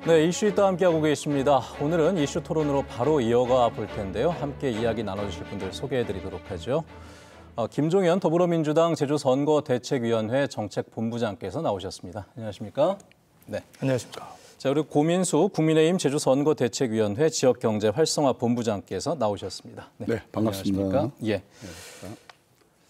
네, 이슈 또 함께하고 계십니다. 오늘은 이슈 토론으로 바로 이어가 볼 텐데요. 함께 이야기 나눠주실 분들 소개해드리도록 하죠. 김종현 더불어민주당 제주선거대책위원회 정책본부장께서 나오셨습니다. 안녕하십니까? 네. 안녕하십니까? 자, 그리고 고민수 국민의힘 제주선거대책위원회 지역경제활성화본부장께서 나오셨습니다. 네, 반갑습니다. 안녕하십니까? 예.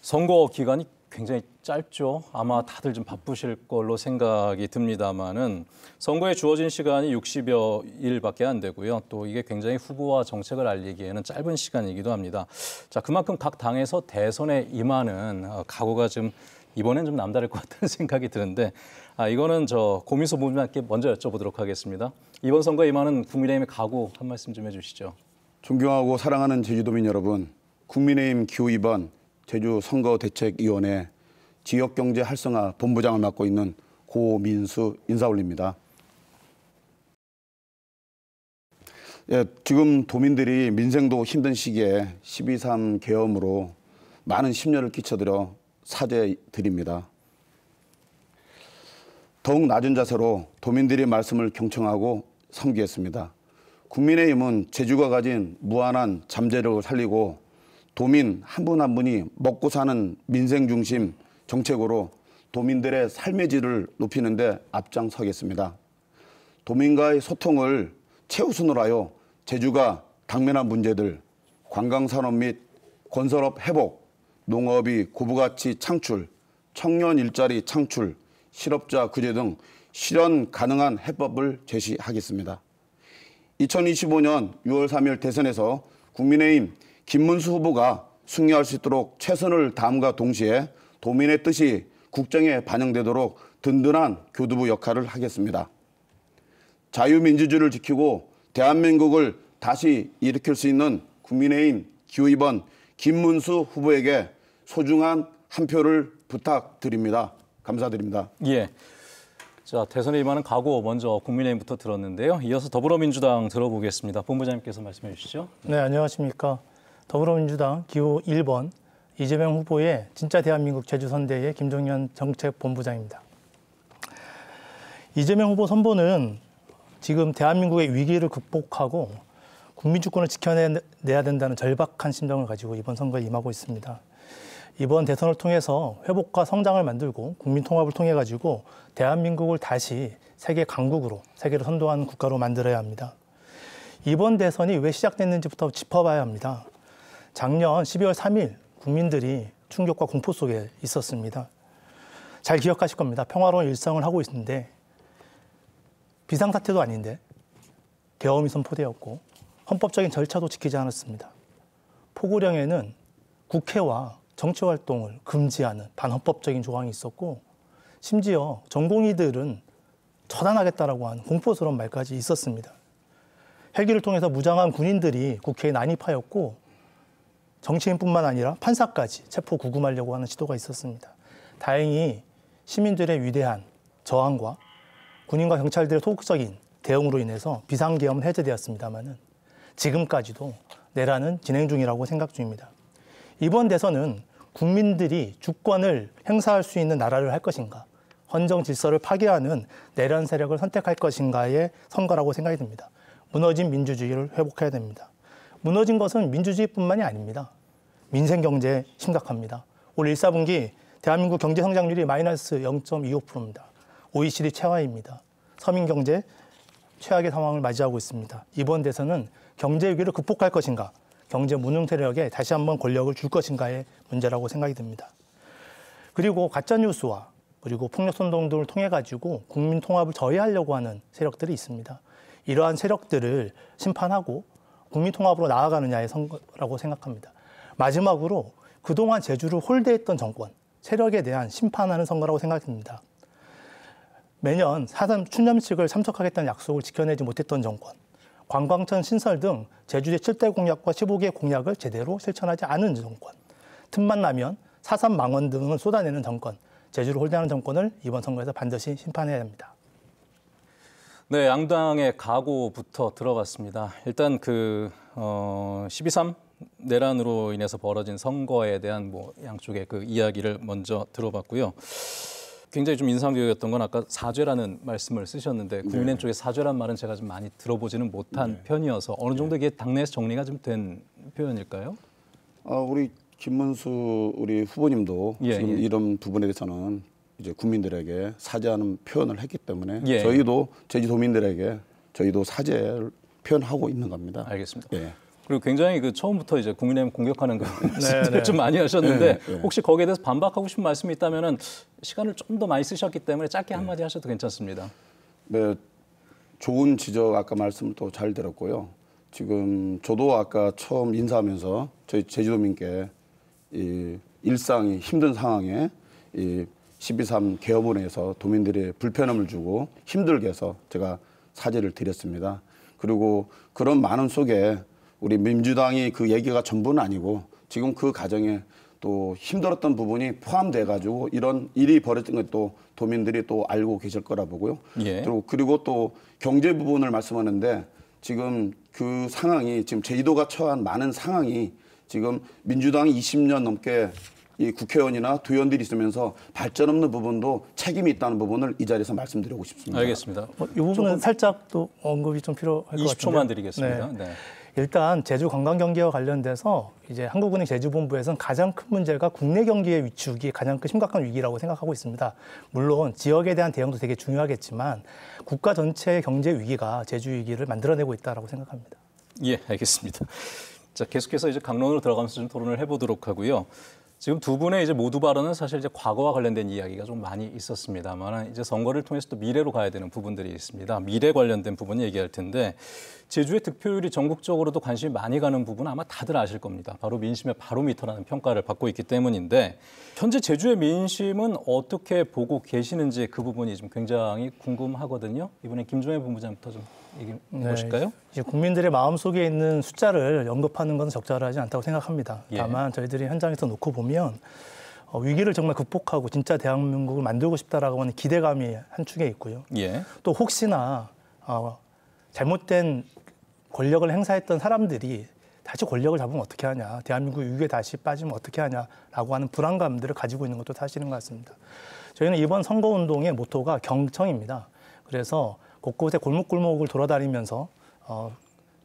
선거 기간이 굉장히 짧죠. 아마 다들 좀 바쁘실 걸로 생각이 듭니다만은 선거에 주어진 시간이 60여 일밖에 안 되고요. 또 이게 굉장히 후보와 정책을 알리기에는 짧은 시간이기도 합니다. 자, 그만큼 각 당에서 대선에 임하는 각오가 좀 이번엔 좀 남다를 것 같다는 생각이 드는데 이거는 저 고민수 본부장께 먼저 여쭤보도록 하겠습니다. 이번 선거에 임하는 국민의힘의 각오 한 말씀 좀 해주시죠. 존경하고 사랑하는 제주도민 여러분, 국민의힘 기호 2번 제주선거대책위원회 지역경제활성화 본부장을 맡고 있는 고민수 인사올립니다. 예, 지금 도민들이 민생도 힘든 시기에 12.3 계엄으로 많은 심려를 끼쳐드려 사죄드립니다. 더욱 낮은 자세로 도민들의 말씀을 경청하고 섬기겠습니다. 국민의힘은 제주가 가진 무한한 잠재력을 살리고 도민 한 분 한 분이 먹고 사는 민생 중심 정책으로 도민들의 삶의 질을 높이는 데 앞장서겠습니다. 도민과의 소통을 최우선으로 하여 제주가 당면한 문제들, 관광산업 및 건설업 회복, 농업이 고부가치 창출, 청년 일자리 창출, 실업자 구제 등 실현 가능한 해법을 제시하겠습니다. 2025년 6월 3일 대선에서 국민의힘 김문수 후보가 승리할 수 있도록 최선을 다함과 동시에 도민의 뜻이 국정에 반영되도록 든든한 교두보 역할을 하겠습니다. 자유민주주의를 지키고 대한민국을 다시 일으킬 수 있는 국민의힘 기호 2번 김문수 후보에게 소중한 한 표를 부탁드립니다. 감사드립니다. 예. 자, 대선에 임하는 각오 먼저 국민의힘부터 들었는데요. 이어서 더불어민주당 들어보겠습니다. 본부장님께서 말씀해 주시죠. 네, 안녕하십니까? 더불어민주당 기호 1번 이재명 후보의 진짜 대한민국 제주선대의 김종현 정책본부장입니다. 이재명 후보 선보는 지금 대한민국의 위기를 극복하고 국민주권을 지켜내야 된다는 절박한 심정을 가지고 이번 선거에 임하고 있습니다. 이번 대선을 통해서 회복과 성장을 만들고 국민 통합을 통해 가지고 대한민국을 다시 세계 강국으로, 세계를 선도하는 국가로 만들어야 합니다. 이번 대선이 왜 시작됐는지부터 짚어봐야 합니다. 작년 12월 3일 국민들이 충격과 공포 속에 있었습니다. 잘 기억하실 겁니다. 평화로운 일상을 하고 있는데 비상사태도 아닌데 계엄이 선포되었고 헌법적인 절차도 지키지 않았습니다. 포고령에는 국회와 정치활동을 금지하는 반헌법적인 조항이 있었고 심지어 전공의들은 처단하겠다라고 하는 공포스러운 말까지 있었습니다. 헬기를 통해서 무장한 군인들이 국회에 난입하였고 정치인뿐만 아니라 판사까지 체포 구금하려고 하는 시도가 있었습니다. 다행히 시민들의 위대한 저항과 군인과 경찰들의 소극적인 대응으로 인해서 비상계엄은 해제되었습니다마는 지금까지도 내란은 진행 중이라고 생각 중입니다. 이번 대선은 국민들이 주권을 행사할 수 있는 나라를 할 것인가, 헌정 질서를 파괴하는 내란 세력을 선택할 것인가의 선거라고 생각이 듭니다. 무너진 민주주의를 회복해야 됩니다. 무너진 것은 민주주의뿐만이 아닙니다. 민생 경제 심각합니다. 올 1, 4분기 대한민국 경제 성장률이 마이너스 0.25%입니다. OECD 최하입니다. 서민 경제 최악의 상황을 맞이하고 있습니다. 이번 대선은 경제 위기를 극복할 것인가, 경제 무능 세력에 다시 한번 권력을 줄 것인가의 문제라고 생각이 듭니다. 그리고 가짜뉴스와 그리고 폭력선동 등을 통해 가지고 국민 통합을 저해하려고 하는 세력들이 있습니다. 이러한 세력들을 심판하고 국민 통합으로 나아가느냐의 선거라고 생각합니다. 마지막으로 그동안 제주를 홀대했던 정권, 세력에 대한 심판하는 선거라고 생각됩니다. 매년 4.3 추념식을 참석하겠다는 약속을 지켜내지 못했던 정권, 관광천 신설 등 제주의 7대 공약과 15개 공약을 제대로 실천하지 않은 정권, 틈만 나면 4.3 망원 등을 쏟아내는 정권, 제주를 홀대하는 정권을 이번 선거에서 반드시 심판해야 합니다. 네, 양당의 각오부터 들어봤습니다. 일단 12.3 내란으로 인해서 벌어진 선거에 대한 양쪽의 그 이야기를 먼저 들어봤고요. 굉장히 좀 인상적이었던 건 아까 사죄라는 말씀을 쓰셨는데 국민의힘 쪽에 사죄란 말은 제가 좀 많이 들어보지는 못한 편이어서 어느 정도 이게 당내에서 정리가 좀 된 표현일까요? 우리 김문수 우리 후보님도 예, 지금 예. 이런 부분에 대해서는 이제 국민들에게 사죄하는 표현을 했기 때문에 예. 저희도 제주도민들에게 저희도 사죄를 표현하고 있는 겁니다. 알겠습니다. 예. 그리고 굉장히 그 처음부터 이제 국민의힘 공격하는 그 네, 말씀들을 네. 좀 많이 하셨는데 네, 네. 혹시 거기에 대해서 반박하고 싶은 말씀이 있다면은 시간을 좀 더 많이 쓰셨기 때문에 짧게 한마디 하셔도 괜찮습니다. 네, 좋은 지적 아까 말씀 또 잘 들었고요. 지금 저도 아까 처음 인사하면서 저희 제주도민께 이 일상이 힘든 상황에 이 12.3 개업으로 해서 도민들의 불편함을 주고 힘들게 해서 제가 사죄를 드렸습니다. 그리고 그런 많은 속에 우리 민주당이 그 얘기가 전부는 아니고 지금 그 과정에 또 힘들었던 부분이 포함돼 가지고 이런 일이 벌어진 것도 도민들이 또 알고 계실 거라 보고요. 예. 그리고 또 경제 부분을 말씀하는데 지금 그 상황이 지금 제주도가 처한 많은 상황이 지금 민주당이 20년 넘게 이 국회의원이나 도의원들이 있으면서 발전 없는 부분도 책임이 있다는 부분을 이 자리에서 말씀드리고 싶습니다. 알겠습니다. 이 부분은 살짝 또 언급이 좀 필요할 것 같은데. 20초만 드리겠습니다. 네. 일단 제주 관광 경기와 관련돼서 이제 한국은행 제주본부에서는 가장 큰 문제가 국내 경기의 위축이 가장 큰 심각한 위기라고 생각하고 있습니다. 물론 지역에 대한 대응도 되게 중요하겠지만 국가 전체의 경제 위기가 제주 위기를 만들어내고 있다라고 생각합니다. 예, 알겠습니다. 자, 계속해서 이제 강론으로 들어가면서 좀 토론을 해보도록 하고요. 지금 두 분의 이제 모두 발언은 사실 이제 과거와 관련된 이야기가 좀 많이 있었습니다만 이제 선거를 통해서 또 미래로 가야 되는 부분들이 있습니다. 미래 관련된 부분 얘기할 텐데 제주의 득표율이 전국적으로도 관심이 많이 가는 부분은 아마 다들 아실 겁니다. 바로 민심의 바로미터라는 평가를 받고 있기 때문인데 현재 제주의 민심은 어떻게 보고 계시는지 그 부분이 좀 굉장히 궁금하거든요. 이번에 김종혜 본부장부터 좀 얘기해 보실까요? 이제 국민들의 마음속에 있는 숫자를 언급하는 것은 적절하지 않다고 생각합니다. 예. 다만 저희들이 현장에서 놓고 보면 위기를 정말 극복하고 진짜 대한민국을 만들고 싶다라고 하는 기대감이 한 축에 있고요. 예. 또 혹시나 잘못된 권력을 행사했던 사람들이 다시 권력을 잡으면 어떻게 하냐, 대한민국 위기에 다시 빠지면 어떻게 하냐라고 하는 불안감들을 가지고 있는 것도 사실인 것 같습니다. 저희는 이번 선거운동의 모토가 경청입니다. 그래서 곳곳에 골목골목을 돌아다니면서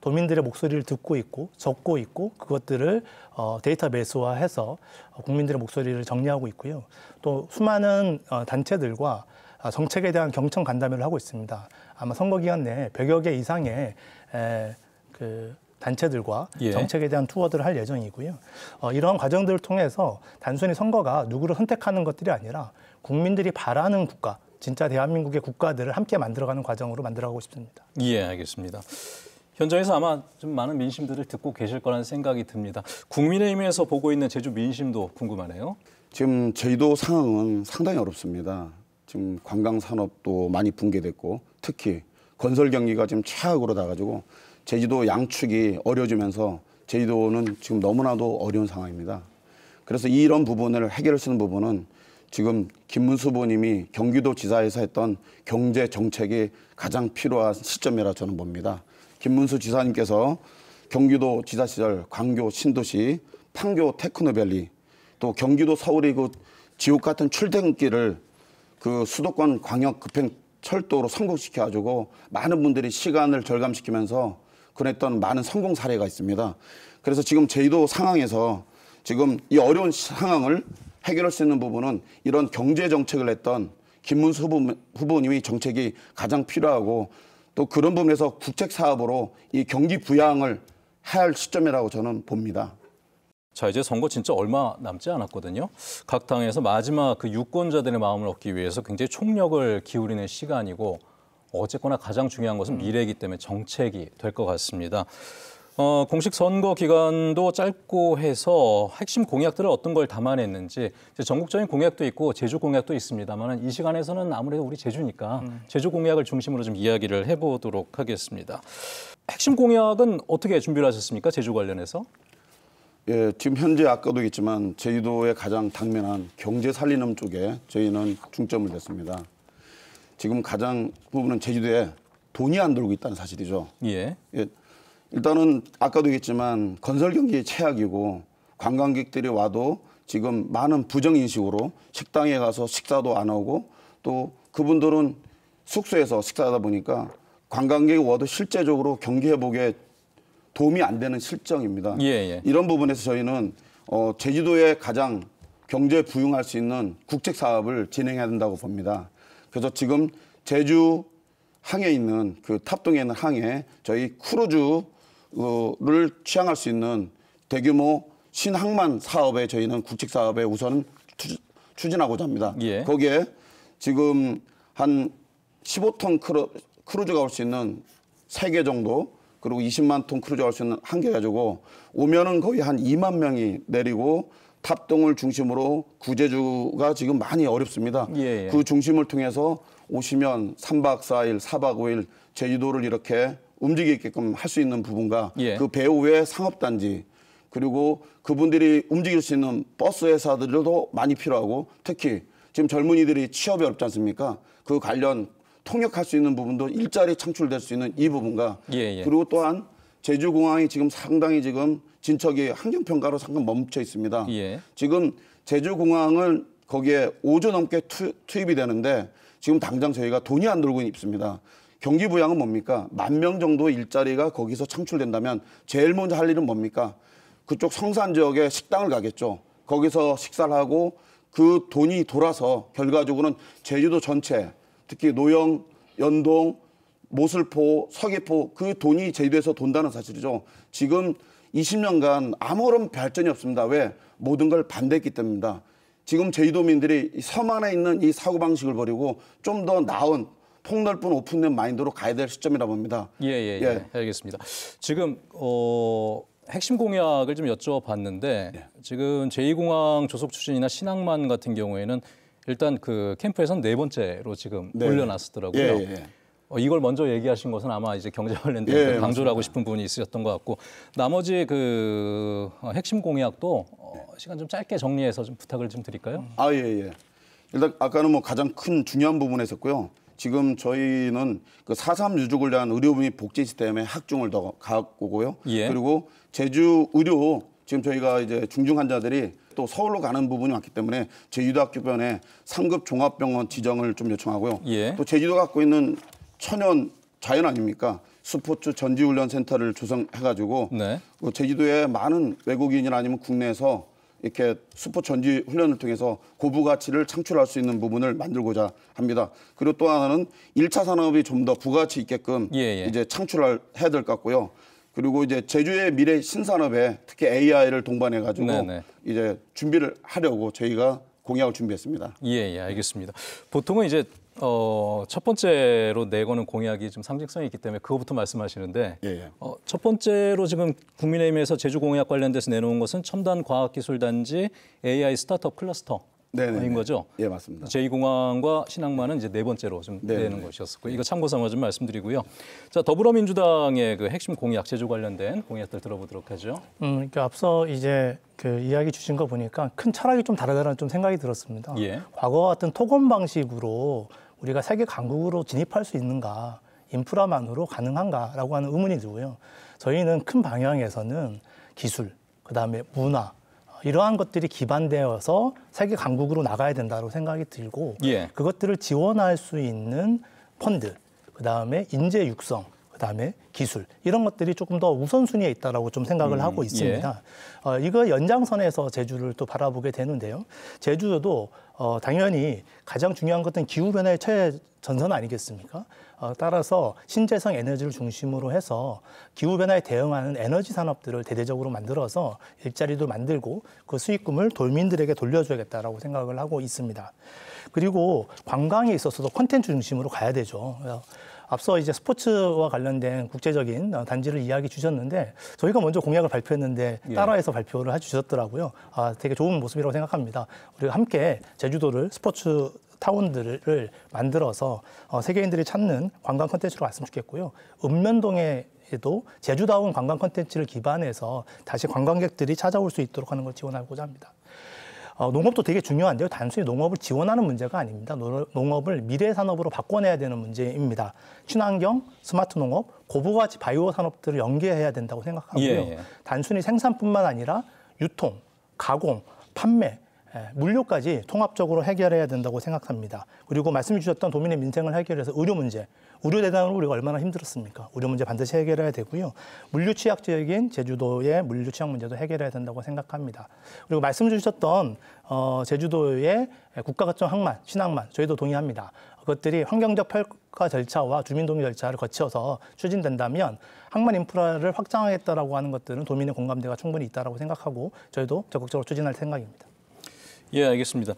도민들의 목소리를 듣고 있고 적고 있고 그것들을 데이터베이스화해서 국민들의 목소리를 정리하고 있고요. 또 수많은 단체들과 정책에 대한 경청 간담회를 하고 있습니다. 아마 선거 기간 내에 100여 개 이상의 그 단체들과 예. 정책에 대한 투어들을 할 예정이고요. 이러한 과정들을 통해서 단순히 선거가 누구를 선택하는 것들이 아니라 국민들이 바라는 국가, 진짜 대한민국의 국가들을 함께 만들어가는 과정으로 만들어가고 싶습니다. 예, 알겠습니다. 현장에서 아마 좀 많은 민심들을 듣고 계실 거라는 생각이 듭니다. 국민의힘에서 보고 있는 제주 민심도 궁금하네요. 지금 제주도 상황은 상당히 어렵습니다. 지금 관광 산업도 많이 붕괴됐고 특히 건설 경기가 지금 최악으로 나가지고 제주도 양축이 어려워지면서 제주도는 지금 너무나도 어려운 상황입니다. 그래서 이런 부분을 해결할 수 있는 부분은 지금 김문수 후보님이 경기도지사에서 했던 경제 정책이 가장 필요한 시점이라 저는 봅니다. 김문수 지사님께서 경기도 지사 시절 광교 신도시, 판교 테크노밸리, 또 경기도 서울의 그 지옥 같은 출퇴근길을 그 수도권 광역 급행 철도로 성공시켜가지고 많은 분들이 시간을 절감시키면서 그랬던 많은 성공 사례가 있습니다. 그래서 지금 제주도 상황에서 지금 이 어려운 상황을 해결할 수 있는 부분은 이런 경제 정책을 했던 김문수 후보님이 정책이 가장 필요하고 또 그런 부분에서 국책 사업으로 이 경기 부양을 해야 할 시점이라고 저는 봅니다. 자, 이제 선거 진짜 얼마 남지 않았거든요. 각 당에서 마지막 그 유권자들의 마음을 얻기 위해서 굉장히 총력을 기울이는 시간이고 어쨌거나 가장 중요한 것은 미래이기 때문에 정책이 될 것 같습니다. 공식 선거 기간도 짧고 해서 핵심 공약들을 어떤 걸 담아냈는지 이제 전국적인 공약도 있고 제주 공약도 있습니다만 이 시간에서는 아무래도 우리 제주니까 제주 공약을 중심으로 좀 이야기를 해보도록 하겠습니다. 핵심 공약은 어떻게 준비를 하셨습니까? 제주 관련해서? 예, 지금 현재 아까도 있지만 제주도의 가장 당면한 경제 살리는 쪽에 저희는 중점을 뒀습니다. 지금 가장 부분은 제주도에 돈이 안 들어오고 있다는 사실이죠. 예. 예, 일단은 아까도 얘기했지만 건설 경기 최악이고 관광객들이 와도 지금 많은 부정인식으로 식당에 가서 식사도 안 하고 또 그분들은 숙소에서 식사하다 보니까 관광객이 와도 실제적으로 경기 회복에 도움이 안 되는 실정입니다. 예, 예. 이런 부분에서 저희는 제주도에 가장 경제 부흥할 수 있는 국책 사업을 진행해야 된다고 봅니다. 그래서 지금 제주 항에 있는 그 탑동에 있는 항에 저희 크루즈를 취항할 수 있는 대규모 신항만 사업에 저희는 국책 사업에 우선 추진하고자 합니다. 예. 거기에 지금 한 15톤 크루즈가 올 수 있는 3개 정도 그리고 20만 톤 크루즈가 올 수 있는 한 개 가지고 오면은 거의 한 2만 명이 내리고 탑동을 중심으로 구제주가 지금 많이 어렵습니다. 예, 예. 그 중심을 통해서 오시면 3박 4일, 4박 5일 제주도를 이렇게 움직이게끔 할 수 있는 부분과 예. 그 배후의 상업단지 그리고 그분들이 움직일 수 있는 버스 회사들도 많이 필요하고 특히 지금 젊은이들이 취업이 어렵지 않습니까? 그 관련 통역할 수 있는 부분도 일자리 창출될 수 있는 이 부분과 예, 예. 그리고 또한 제주공항이 지금 상당히 지금 진척이 환경평가로 잠깐 멈춰 있습니다. 예. 지금 제주공항을 거기에 5조 넘게 투입이 되는데 지금 당장 저희가 돈이 안 들고 있습니다. 경기 부양은 뭡니까? 10,000명 정도 일자리가 거기서 창출된다면 제일 먼저 할 일은 뭡니까? 그쪽 성산 지역에 식당을 가겠죠. 거기서 식사를 하고 그 돈이 돌아서 결과적으로는 제주도 전체 특히 노영, 연동, 모슬포, 서귀포 그 돈이 제주도에서 돈다는 사실이죠. 지금 20년간 아무런 발전이 없습니다. 왜? 모든 걸 반대했기 때문입니다. 지금 제주도민들이 섬 안에 있는 이 사고방식을 버리고 좀 더 나은 폭넓은 오픈된 마인드로 가야 될 시점이라 봅니다. 예. 알겠습니다. 지금 핵심 공약을 좀 여쭤봤는데 지금 제2공항 조속 추진이나 신항만 같은 경우에는 일단 그 캠프에서는 4번째로 지금 올려놨었더라고요. 예. 이걸 먼저 얘기하신 것은 아마 이제 경제 관련된 예, 강조를 맞습니다. 하고 싶은 부분이 있으셨던 것 같고 나머지 그 핵심 공약도 시간 좀 짧게 정리해서 좀 부탁을 좀 드릴까요? 예. 일단 아까는 뭐 가장 큰 중요한 부분에 있었고요. 지금 저희는 그 4.3 유족을 위한 의료 및 복지 시스템에 학중을 더 가고요. 예. 그리고 제주 의료 지금 저희가 이제 중증 환자들이 또 서울로 가는 부분이 많기 때문에 제주도학교변에 상급 종합병원 지정을 좀 요청하고요. 예. 또 제주도가 갖고 있는 천연 자연 아닙니까? 스포츠 전지훈련센터를 조성해가지고 네. 제주도에 많은 외국인이나 아니면 국내에서 이렇게 스포츠 전지 훈련을 통해서 고부 가치를 창출할 수 있는 부분을 만들고자 합니다. 그리고 또 하나는 1차 산업이 좀 더 부가치 있게끔 이제 창출을 해야 될 것 같고요. 그리고 이제 제주의 미래 신산업에 특히 AI를 동반해 가지고 이제 준비를 하려고 저희가 공약을 준비했습니다. 예, 알겠습니다. 보통은 이제 첫 번째로 내거는 공약이 좀 상징성이 있기 때문에 그거부터 말씀하시는데 첫 번째로 지금 국민의힘에서 제주 공약 관련돼서 내놓은 것은 첨단 과학기술단지 AI 스타트업 클러스터인 거죠? 예, 맞습니다. 제2공항과 신항만은 이제 4번째로 좀 내는 것이었었고 이거 참고 삼아 좀 말씀드리고요. 자, 더불어민주당의 그 핵심 공약 제주 관련된 공약들 들어보도록 하죠. 그러니까 앞서 이제 그 이야기 주신 거 보니까 큰 철학이 좀 다르다는 좀 생각이 들었습니다. 예. 과거와 같은 토건 방식으로 우리가 세계 강국으로 진입할 수 있는가, 인프라만으로 가능한가라고 하는 의문이 들고요. 저희는 큰 방향에서는 기술, 그다음에 문화 이러한 것들이 기반되어서 세계 강국으로 나가야 된다고 생각이 들고 그것들을 지원할 수 있는 펀드, 그다음에 인재 육성, 그다음에 기술 이런 것들이 조금 더 우선순위에 있다라고 좀 생각을 하고 있습니다. 이거 연장선에서 제주를 또 바라보게 되는데요. 제주도 당연히 가장 중요한 것은 기후 변화의 최전선 아니겠습니까? 따라서 신재생 에너지를 중심으로 해서 기후 변화에 대응하는 에너지 산업들을 대대적으로 만들어서 일자리도 만들고 그 수익금을 도민들에게 돌려줘야겠다라고 생각을 하고 있습니다. 그리고 관광에 있어서도 콘텐츠 중심으로 가야 되죠. 앞서 이제 스포츠와 관련된 국제적인 단지를 이야기 주셨는데 저희가 먼저 공약을 발표했는데 따라해서 발표를 해주셨더라고요. 되게 좋은 모습이라고 생각합니다. 우리가 함께 제주도를 스포츠 타운들을 만들어서 세계인들이 찾는 관광 콘텐츠로 갔으면 좋겠고요. 읍면동에도 제주다운 관광 콘텐츠를 기반해서 다시 관광객들이 찾아올 수 있도록 하는 걸 지원하고자 합니다. 농업도 되게 중요한데요. 단순히 농업을 지원하는 문제가 아닙니다. 농업을 미래 산업으로 바꿔내야 되는 문제입니다. 친환경, 스마트 농업, 고부가치 바이오 산업들을 연계해야 된다고 생각하고요. 단순히 생산뿐만 아니라 유통, 가공, 판매, 물류까지 통합적으로 해결해야 된다고 생각합니다. 그리고 말씀 주셨던 도민의 민생을 해결해서 의료 문제, 의료 대단으로 우리가 얼마나 힘들었습니까? 의료 문제 반드시 해결해야 되고요. 물류 취약 지역인 제주도의 물류 취약 문제도 해결해야 된다고 생각합니다. 그리고 말씀 주셨던 제주도의 국가거점 항만, 신항만 저희도 동의합니다. 그것들이 환경적 평가 절차와 주민 동의 절차를 거쳐서 추진된다면 항만 인프라를 확장하겠다라고 하는 것들은 도민의 공감대가 충분히 있다라고 생각하고 저희도 적극적으로 추진할 생각입니다. 예, 알겠습니다.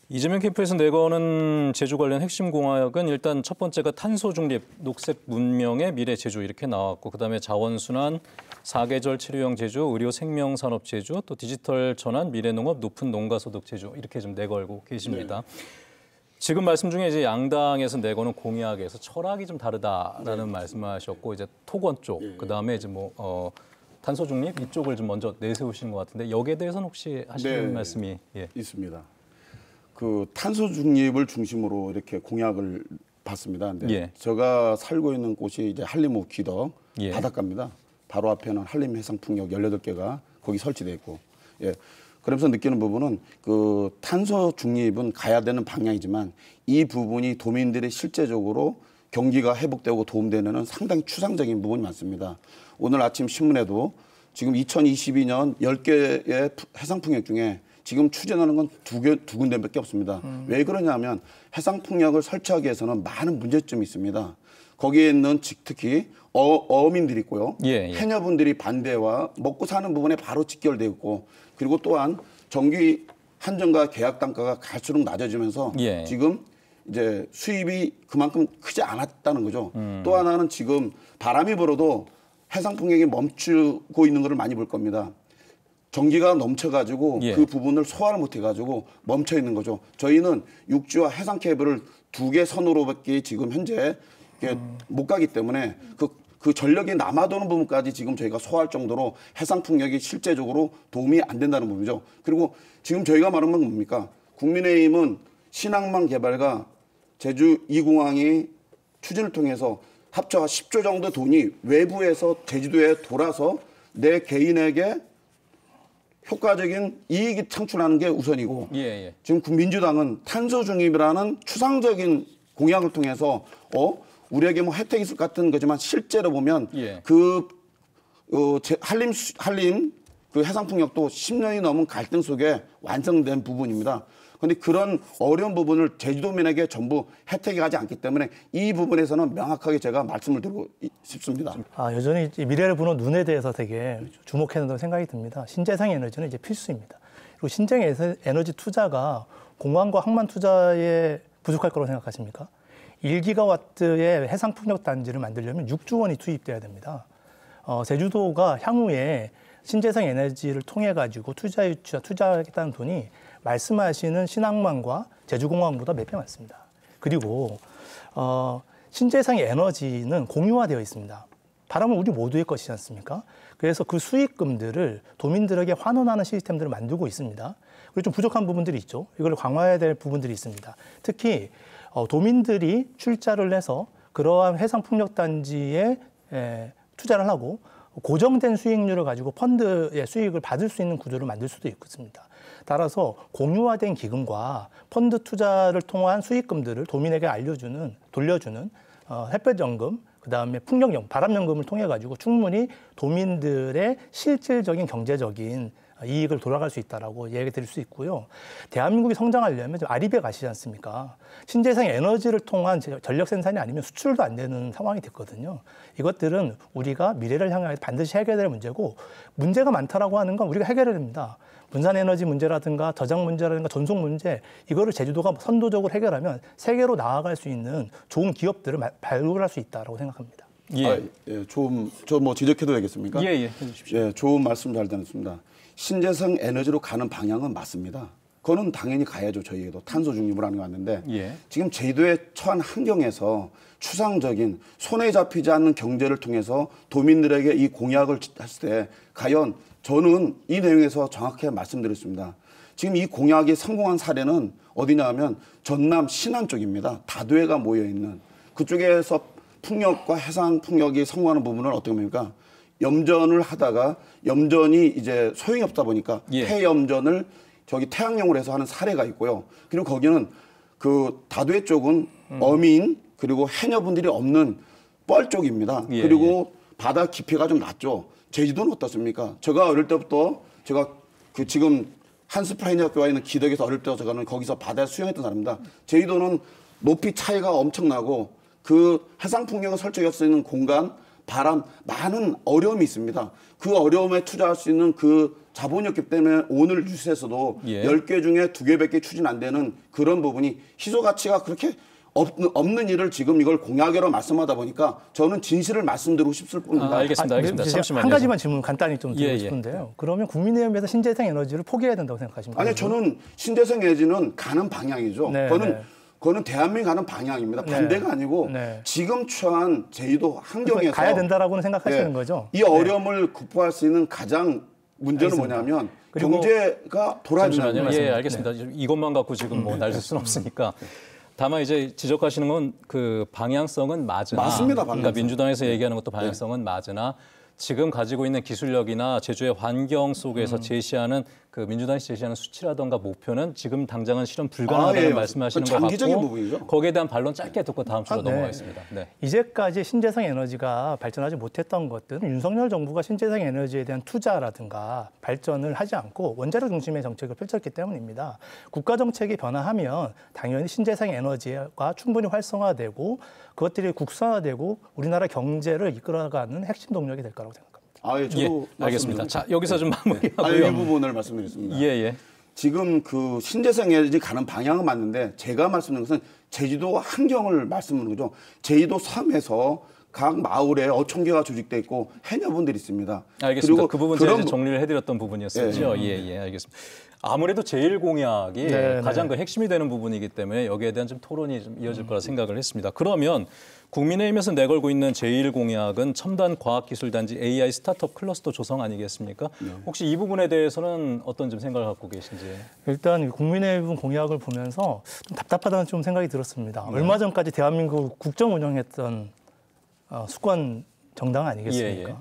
이재명 캠프에서 내거는 제주 관련 핵심 공약은 일단 첫 번째가 탄소 중립, 녹색 문명의 미래 제주 이렇게 나왔고 그다음에 자원순환, 사계절 치료형 제주, 의료 생명 산업 제주, 또 디지털 전환, 미래 농업, 높은 농가 소득 제주 이렇게 좀 내걸고 계십니다. 네. 지금 말씀 중에 이제 양당에서 내거는 공약에서 철학이 좀 다르다라는 말씀하셨고 이제 토건 쪽, 그다음에 이제 탄소 중립 이쪽을 좀 먼저 내세우신 것 같은데 여기에 대해서는 혹시 하시는 말씀이 있습니다. 그 탄소 중립을 중심으로 이렇게 공약을 봤습니다. 근데 제가 살고 있는 곳이 이제 한림호 귀덕 바닷가입니다. 바로 앞에는 한림 해상풍력 18개가 거기 설치돼 있고, 그러면서 느끼는 부분은 그 탄소 중립은 가야 되는 방향이지만 이 부분이 도민들이 실제적으로 경기가 회복되고 도움되는 데는 상당히 추상적인 부분이 많습니다. 오늘 아침 신문에도 지금 2022년 10개의 해상풍력 중에 지금 추진하는 건 두 군데밖에 없습니다. 왜 그러냐면 해상풍력을 설치하기 위해서는 많은 문제점이 있습니다. 거기에 있는 특히 어민들이 있고요. 해녀분들이 반대와 먹고 사는 부분에 바로 직결되어 있고 그리고 또한 전기 한전과 계약 단가가 갈수록 낮아지면서 지금 이제 수입이 그만큼 크지 않았다는 거죠. 또 하나는 지금 바람이 불어도 해상풍력이 멈추고 있는 것을 많이 볼 겁니다. 전기가 넘쳐가지고 그 부분을 소화를 못해가지고 멈춰 있는 거죠. 저희는 육지와 해상 케이블을 2개 선으로밖에 지금 현재 못 가기 때문에 그 전력이 남아도는 부분까지 지금 저희가 소화할 정도로 해상 풍력이 실제적으로 도움이 안 된다는 부분이죠. 그리고 지금 저희가 말하는 건 뭡니까? 국민의힘은 신항만 개발과 제주 2공항이 추진을 통해서 합쳐 10조 정도 돈이 외부에서 제주도에 돌아서 내 개인에게 효과적인 이익이 창출하는 게 우선이고 지금 민주당은 탄소 중립이라는 추상적인 공약을 통해서 우리에게 뭐 혜택이 있을 것 같은 거지만 실제로 보면 한림 그 해상풍력도 10년이 넘은 갈등 속에 완성된 부분입니다. 그런데 그런 어려운 부분을 제주도민에게 전부 혜택이 가지 않기 때문에 이 부분에서는 명확하게 제가 말씀을 드리고 싶습니다. 여전히 미래를 보는 눈에 대해서 되게 주목해야 된다고 생각이 듭니다. 신재생 에너지는 이제 필수입니다. 그리고 신재생 에너지 투자가 공항과 항만 투자에 부족할 거라고 생각하십니까? 1기가와트의 해상풍력 단지를 만들려면 6조 원이 투입돼야 됩니다. 제주도가 향후에 신재생 에너지를 통해 가지고 투자하겠다는 돈이 말씀하시는 신항만과 제주공항보다 몇 배 많습니다. 그리고 신재생 에너지는 공유화되어 있습니다. 바람은 우리 모두의 것이지 않습니까? 그래서 그 수익금들을 도민들에게 환원하는 시스템들을 만들고 있습니다. 그리고 좀 부족한 부분들이 있죠. 이걸 강화해야 될 부분들이 있습니다. 특히 도민들이 출자를 해서 그러한 해상풍력단지에 투자를 하고 고정된 수익률을 가지고 펀드의 수익을 받을 수 있는 구조를 만들 수도 있습니다. 따라서 공유화된 기금과 펀드 투자를 통한 수익금들을 도민에게 돌려주는 햇볕연금, 그다음에 풍력연금, 바람연금을 통해 가지고 충분히 도민들의 실질적인 경제적인 이익을 돌아갈 수 있다라고 얘기 드릴 수 있고요. 대한민국이 성장하려면 아리배 가시지 않습니까? 신재생 에너지를 통한 전력 생산이 아니면 수출도 안 되는 상황이 됐거든요. 이것들은 우리가 미래를 향해 반드시 해결될 문제고 문제가 많다라고 하는 건 우리가 해결해야 됩니다. 분산에너지 문제라든가 저장 문제라든가 전송 문제 이거를 제주도가 선도적으로 해결하면 세계로 나아갈 수 있는 좋은 기업들을 발굴할 수 있다라고 생각합니다. 저 뭐 지적해도 되겠습니까? 해주십시오. 좋은 말씀 잘 들었습니다. 신재생 에너지로 가는 방향은 맞습니다. 그거는 당연히 가야죠. 저희에도 탄소 중립을 하는 게 맞는데 지금 제주도에 처한 환경에서 추상적인 손에 잡히지 않는 경제를 통해서 도민들에게 이 공약을 했을 때 과연 저는 이 내용에서 정확하게 말씀드렸습니다. 지금 이 공약이 성공한 사례는 어디냐 하면 전남 신안 쪽입니다. 다도해가 모여있는 그쪽에서 풍력과 해상 풍력이 성공하는 부분은 어떻게 봅니까? 염전을 하다가 염전이 이제 소용이 없다 보니까 폐염전을 저기 태양용을 해서 하는 사례가 있고요. 그리고 거기는 그 다도해 쪽은 어민 그리고 해녀분들이 없는 뻘 쪽입니다. 예, 그리고 바다 깊이가 좀 낮죠. 제주도는 어떻습니까? 제가 어릴 때부터 제가 그 지금 한스프라이니학교가 있는 기덕에서 어릴 때 저는 거기서 바다에 수영했던 사람입니다. 제주도는 높이 차이가 엄청나고 그 해상 풍경을 설정할 수 있는 공간, 바람, 많은 어려움이 있습니다. 그 어려움에 투자할 수 있는 그 자본이 없기 때문에 오늘 뉴스에서도 예. 10개 중에 2개밖에 추진 안 되는 그런 부분이 희소 가치가 그렇게 없는 일을 지금 이걸 공약으로 말씀하다 보니까 저는 진실을 말씀드리고 싶을 뿐입니다. 알겠습니다. 알겠습니다. 제가 잠시만요. 한 가지만 질문 간단히 좀 드리고 예, 예. 싶은데요. 그러면 국민의힘에서 신재생 에너지를 포기해야 된다고 생각하십니까? 아니 저는 신재생 에너지는 가는 방향이죠. 네, 그거는 대한민국 가는 방향입니다. 네. 반대가 아니고 네. 지금 처한 제주도 환경에서 가야 된다라고는 생각하시는 예, 거죠? 이 어려움을 극복할 수 있는 가장 문제는 알겠습니다. 뭐냐면 그리고- 경제가 돌아야 된다는 잠시만요. 말씀. 예, 알겠습니다. 이것만 갖고 지금 뭐 날릴 수는 없으니까. 다만 이제 지적하시는 건 그 방향성은 맞으나, 맞습니다, 그러니까 방향성. 민주당에서 얘기하는 것도 방향성은 맞으나 지금 가지고 있는 기술력이나 제주의 환경 속에서 제시하는 그 민주당이 제시하는 수치라든가 목표는 지금 당장은 실현 불가능하다는 예, 말씀하시는 그 것 장기적인 같고 부분이죠. 거기에 대한 반론 짧게 듣고 다음 주로 네. 넘어가겠습니다. 네. 이제까지 신재생 에너지가 발전하지 못했던 것들은 윤석열 정부가 신재생 에너지에 대한 투자라든가 발전을 하지 않고 원자력 중심의 정책을 펼쳤기 때문입니다. 국가 정책이 변화하면 당연히 신재생 에너지가 충분히 활성화되고 그것들이 국산화되고 우리나라 경제를 이끌어가는 핵심 동력이 될 거라고 생각합니다. 예, 저도 예, 알겠습니다. 말씀드리고 자, 여기서 좀 아니, 이 마무리하고요. 부분을 말씀드리겠습니다. 예, 예. 지금 그 신재생 에너지 가는 방향은 맞는데 제가 말씀드린 것은 제주도 환경을 말씀드리는 거죠. 제주도 섬에서 각 마을에 어촌계가 조직돼 있고 해녀분들이 있습니다. 알겠습니다. 그 부분 제가 그런 이제 정리를 해드렸던 부분이었었죠. 예, 알겠습니다. 아무래도 제일공약이 네, 가장 그 핵심이 되는 부분이기 때문에 여기에 대한 좀 토론이 좀 이어질 거라 생각을 했습니다. 그러면 국민의힘에서 내걸고 있는 제1공약은 첨단 과학기술단지 AI 스타트업 클러스터 조성 아니겠습니까? 혹시 이 부분에 대해서는 어떤 좀 생각을 갖고 계신지? 일단 국민의힘 공약을 보면서 좀 답답하다는 좀 생각이 들었습니다. 얼마 전까지 대한민국 국정 운영했던 수권 정당 아니겠습니까? 예, 예.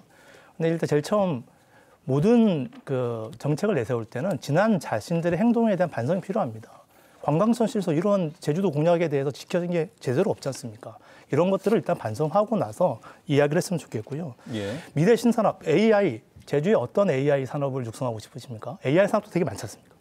근데 일단 제일 처음 모든 그 정책을 내세울 때는 지난 자신들의 행동에 대한 반성이 필요합니다. 관광선 실소 이런 제주도 공약에 대해서 지켜진 게 제대로 없지 않습니까? 이런 것들을 일단 반성하고 나서 이야기를 했으면 좋겠고요. 예. 미래 신산업 AI, 제주에 어떤 AI 산업을 육성하고 싶으십니까? AI 산업도 되게 많지 않습니까?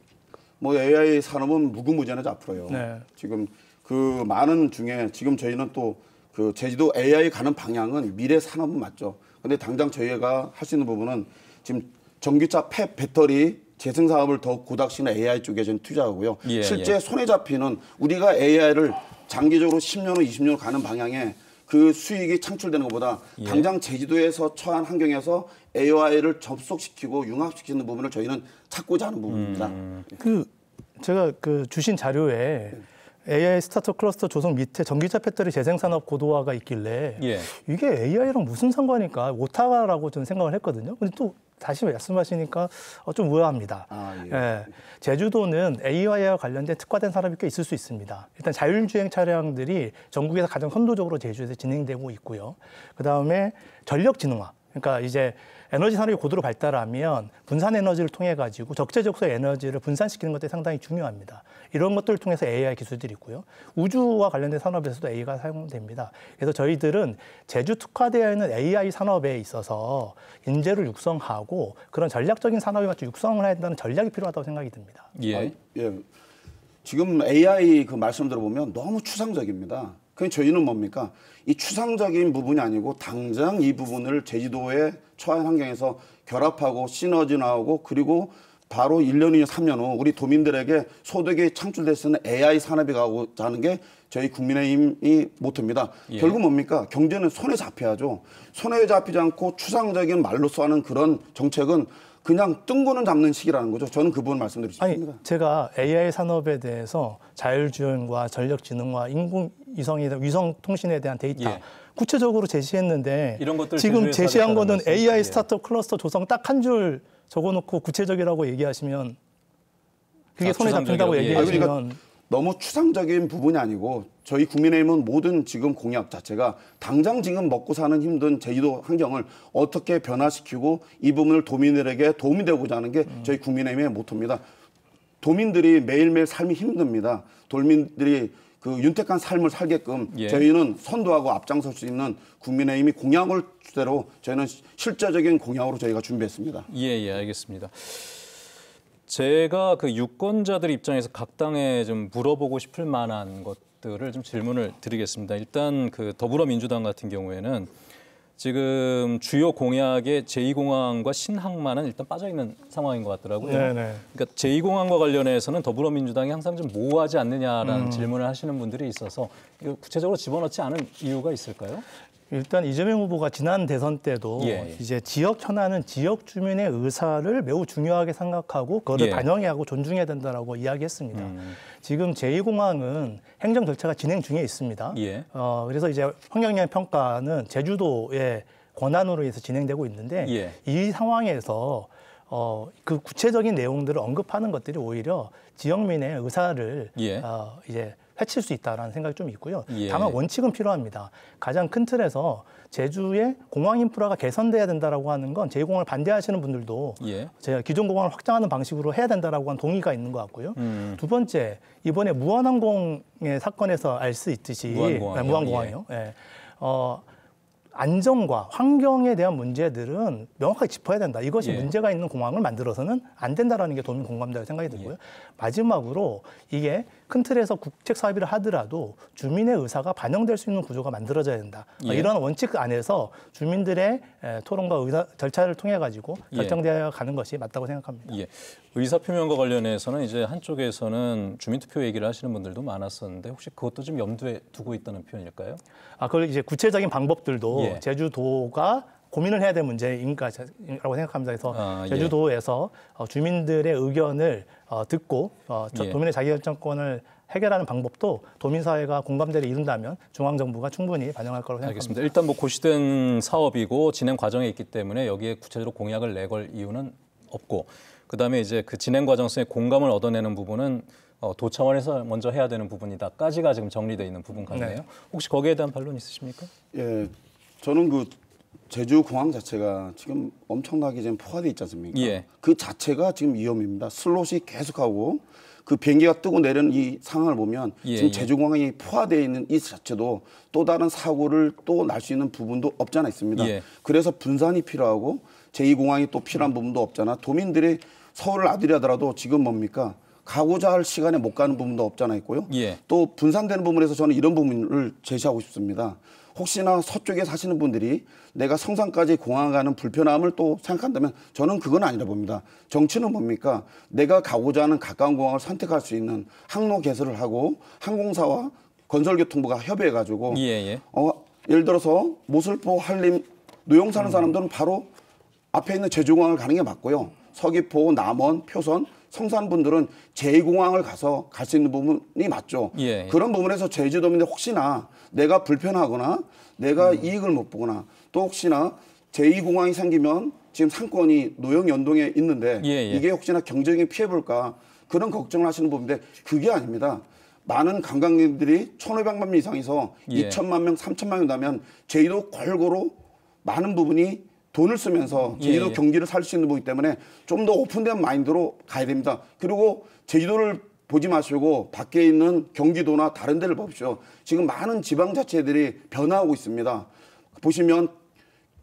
뭐 AI 산업은 무궁무진하죠 앞으로요. 네. 지금 그 많은 중에 지금 저희는 또 그 제주도 AI 가는 방향은 미래 산업은 맞죠. 근데 당장 저희가 할 수 있는 부분은 지금 전기차 폐 배터리 재생 사업을 더 고닥시키는 AI 쪽에 저는 투자하고요. 예, 실제 예. 손에 잡히는 우리가 AI를 장기적으로 10년 후 20년 후 가는 방향에 그 수익이 창출되는 것보다 예. 당장 제주도에서 처한 환경에서 AI를 접속시키고 융합시키는 부분을 저희는 찾고자 하는 부분입니다. 제가 그 주신 자료에 AI 스타트업 클러스터 조성 밑에 전기차 배터리 재생 산업 고도화가 있길래 예. 이게 AI랑 무슨 상관일까 오타라고 저는 생각을 했거든요. 근데 또 다시 말씀하시니까 좀 의아합니다. 예. 제주도는 AI와 관련된 특화된 산업이 꽤 있을 수 있습니다. 일단 자율주행 차량들이 전국에서 가장 선도적으로 제주에서 진행되고 있고요. 그다음에 전력진흥화. 그러니까 이제 에너지 산업이 고도로 발달하면 분산 에너지를 통해 가지고 적재적소의 에너지를 분산시키는 것들이 상당히 중요합니다. 이런 것들을 통해서 AI 기술들이 있고요. 우주와 관련된 산업에서도 AI가 사용됩니다. 그래서 저희들은 제주 특화되어 있는 AI 산업에 있어서 인재를 육성하고 그런 전략적인 산업에 맞춰 육성을 해야 된다는 전략이 필요하다고 생각이 듭니다. 예. 예. 지금 AI 그 말씀 들어보면 너무 추상적입니다. 그럼 저희는 뭡니까? 이 추상적인 부분이 아니고 당장 이 부분을 제주도의 처한 환경에서 결합하고 시너지 나오고 그리고 바로 1년, 2년, 3년 후 우리 도민들에게 소득이 창출될 수 있는 AI 산업이 가고자 하는 게 저희 국민의힘이 모토입니다. 예. 결국 뭡니까? 경제는 손에 잡혀야죠. 손에 잡히지 않고 추상적인 말로써 하는 그런 정책은 그냥 뜬구는 잡는 식이라는 거죠. 저는 그 부분 말씀드리고 싶습니다. 아니, 제가 AI 산업에 대해서 자율주행과 전력진흥과 인공위성에 대한 위성통신에 대한 데이터 예. 구체적으로 제시했는데 이런 것들 지금 제주에서 제시한 하겠다는 거는 말씀. AI 예. 스타트업 클러스터 조성 딱 한 줄 적어놓고 구체적이라고 얘기하시면 그게 손에 잡힌다고 추상적이라고, 예. 얘기하시면 그러니까 너무 추상적인 부분이 아니고 저희 국민의힘은 모든 지금 공약 자체가 당장 지금 먹고 사는 힘든 제주도 환경을 어떻게 변화시키고 이 부분을 도민들에게 도움이 되고자 하는 게 저희 국민의힘의 모토입니다. 도민들이 매일매일 삶이 힘듭니다. 도민들이 그 윤택한 삶을 살게끔 예. 저희는 선도하고 앞장설 수 있는 국민의힘이 공약을 주대로 저희는 실제적인 공약으로 저희가 준비했습니다. 예, 알겠습니다. 제가 그 유권자들 입장에서 각 당에 좀 물어보고 싶을 만한 것들을 좀 질문을 드리겠습니다. 일단 그 더불어민주당 같은 경우에는 지금 주요 공약에 제2공항과 신항만은 일단 빠져 있는 상황인 것 같더라고요. 네네. 그러니까 제2공항과 관련해서는 더불어민주당이 항상 좀 모호하지 않느냐라는 질문을 하시는 분들이 있어서 이거 구체적으로 집어넣지 않은 이유가 있을까요? 일단 이재명 후보가 지난 대선 때도 예. 이제 지역 현안은 지역 주민의 의사를 매우 중요하게 생각하고 그거를 예. 반영해야 하고 존중해야 된다라고 이야기했습니다. 지금 제2공항은 행정 절차가 진행 중에 있습니다. 예. 그래서 이제 환경영향 평가는 제주도의 권한으로 해서 진행되고 있는데 예. 이 상황에서 그 구체적인 내용들을 언급하는 것들이 오히려 지역민의 의사를 예. 이제 해칠 수 있다라는 생각이 좀 있고요. 예. 다만 원칙은 필요합니다. 가장 큰 틀에서 제주의 공항 인프라가 개선돼야 된다라고 하는 건 제2공항을 반대하시는 분들도 예. 제가 기존 공항을 확장하는 방식으로 해야 된다라고 하는 동의가 있는 것 같고요. 두 번째, 이번에 무한항공의 사건에서 알 수 있듯이 무한공항이요? 무한공항이요. 예. 안전과 환경에 대한 문제들은 명확하게 짚어야 된다. 이것이 예. 문제가 있는 공항을 만들어서는 안 된다라는 게 도민 공감대라고 생각이 들고요. 마지막으로 이게 큰 틀에서 국책 사업을 하더라도 주민의 의사가 반영될 수 있는 구조가 만들어져야 된다. 예. 이런 원칙 안에서 주민들의 토론과 의사 절차를 통해 가지고 예. 결정되어 가는 것이 맞다고 생각합니다. 예. 의사표명과 관련해서는 이제 한쪽에서는 주민투표 얘기를 하시는 분들도 많았었는데 혹시 그것도 좀 염두에 두고 있다는 표현일까요? 그걸 이제 구체적인 방법들도 예. 제주도가 고민을 해야 될 문제인가라고 생각합니다. 그래서 제주도에서 주민들의 의견을 듣고 예. 도민의 자기결정권을 해결하는 방법도 도민사회가 공감대를 이룬다면 중앙정부가 충분히 반영할 거라고 생각합니다. 알겠습니다. 일단 뭐 고시된 사업이고 진행 과정에 있기 때문에 여기에 구체적으로 공약을 내걸 이유는 없고 그다음에 이제 그 진행 과정성에 공감을 얻어내는 부분은 도 차원에서 먼저 해야 되는 부분이다까지가 지금 정리되어 있는 부분 같네요. 네. 혹시 거기에 대한 반론 있으십니까? 예, 저는 그 제주 공항 자체가 지금 엄청나게 지금 포화돼 있지 않습니까? 예. 그 자체가 지금 위험입니다. 슬롯이 계속하고 그 비행기가 뜨고 내리는 이 상황을 보면 예, 지금 예. 제주공항이 포화되어 있는 이 자체도 또 다른 사고를 또 날 수 있는 부분도 없지 않아 있습니다. 예. 그래서 분산이 필요하고 제2공항이 또 필요한 부분도 없잖아. 도민들이 서울을 아들이하더라도 지금 뭡니까? 가고자 할 시간에 못 가는 부분도 없잖아 있고요. 예. 또 분산되는 부분에서 저는 이런 부분을 제시하고 싶습니다. 혹시나 서쪽에 사시는 분들이 내가 성산까지 공항 가는 불편함을 또 생각한다면 저는 그건 아니라 봅니다. 정치는 뭡니까? 내가 가고자 하는 가까운 공항을 선택할 수 있는 항로 개설을 하고 항공사와 건설교통부가 협의해가지고 예를 들어서 모슬포, 한림, 노용 사는 사람들은 바로 앞에 있는 제주공항을 가는 게 맞고요. 서귀포, 남원, 표선, 성산분들은 제2공항을 가서 갈 수 있는 부분이 맞죠. 예. 그런 부분에서 제주도민들 혹시나 내가 불편하거나 내가 이익을 못 보거나 또 혹시나 제2공항이 생기면 지금 상권이 노영 연동에 있는데 이게 혹시나 경제적인 피해 볼까 그런 걱정을 하시는 부분인데 그게 아닙니다. 많은 관광객들이 1,500만 명 이상에서 2천만 명, 3천만 명 나면 제주도 골고루 많은 부분이 돈을 쓰면서 제주도 경기를 살 수 있는 부분이기 때문에 좀 더 오픈된 마인드로 가야 됩니다. 그리고 제주도를 보지 마시고 밖에 있는 경기도나 다른 데를 보십시오. 지금 많은 지방자치들이 변화하고 있습니다. 보시면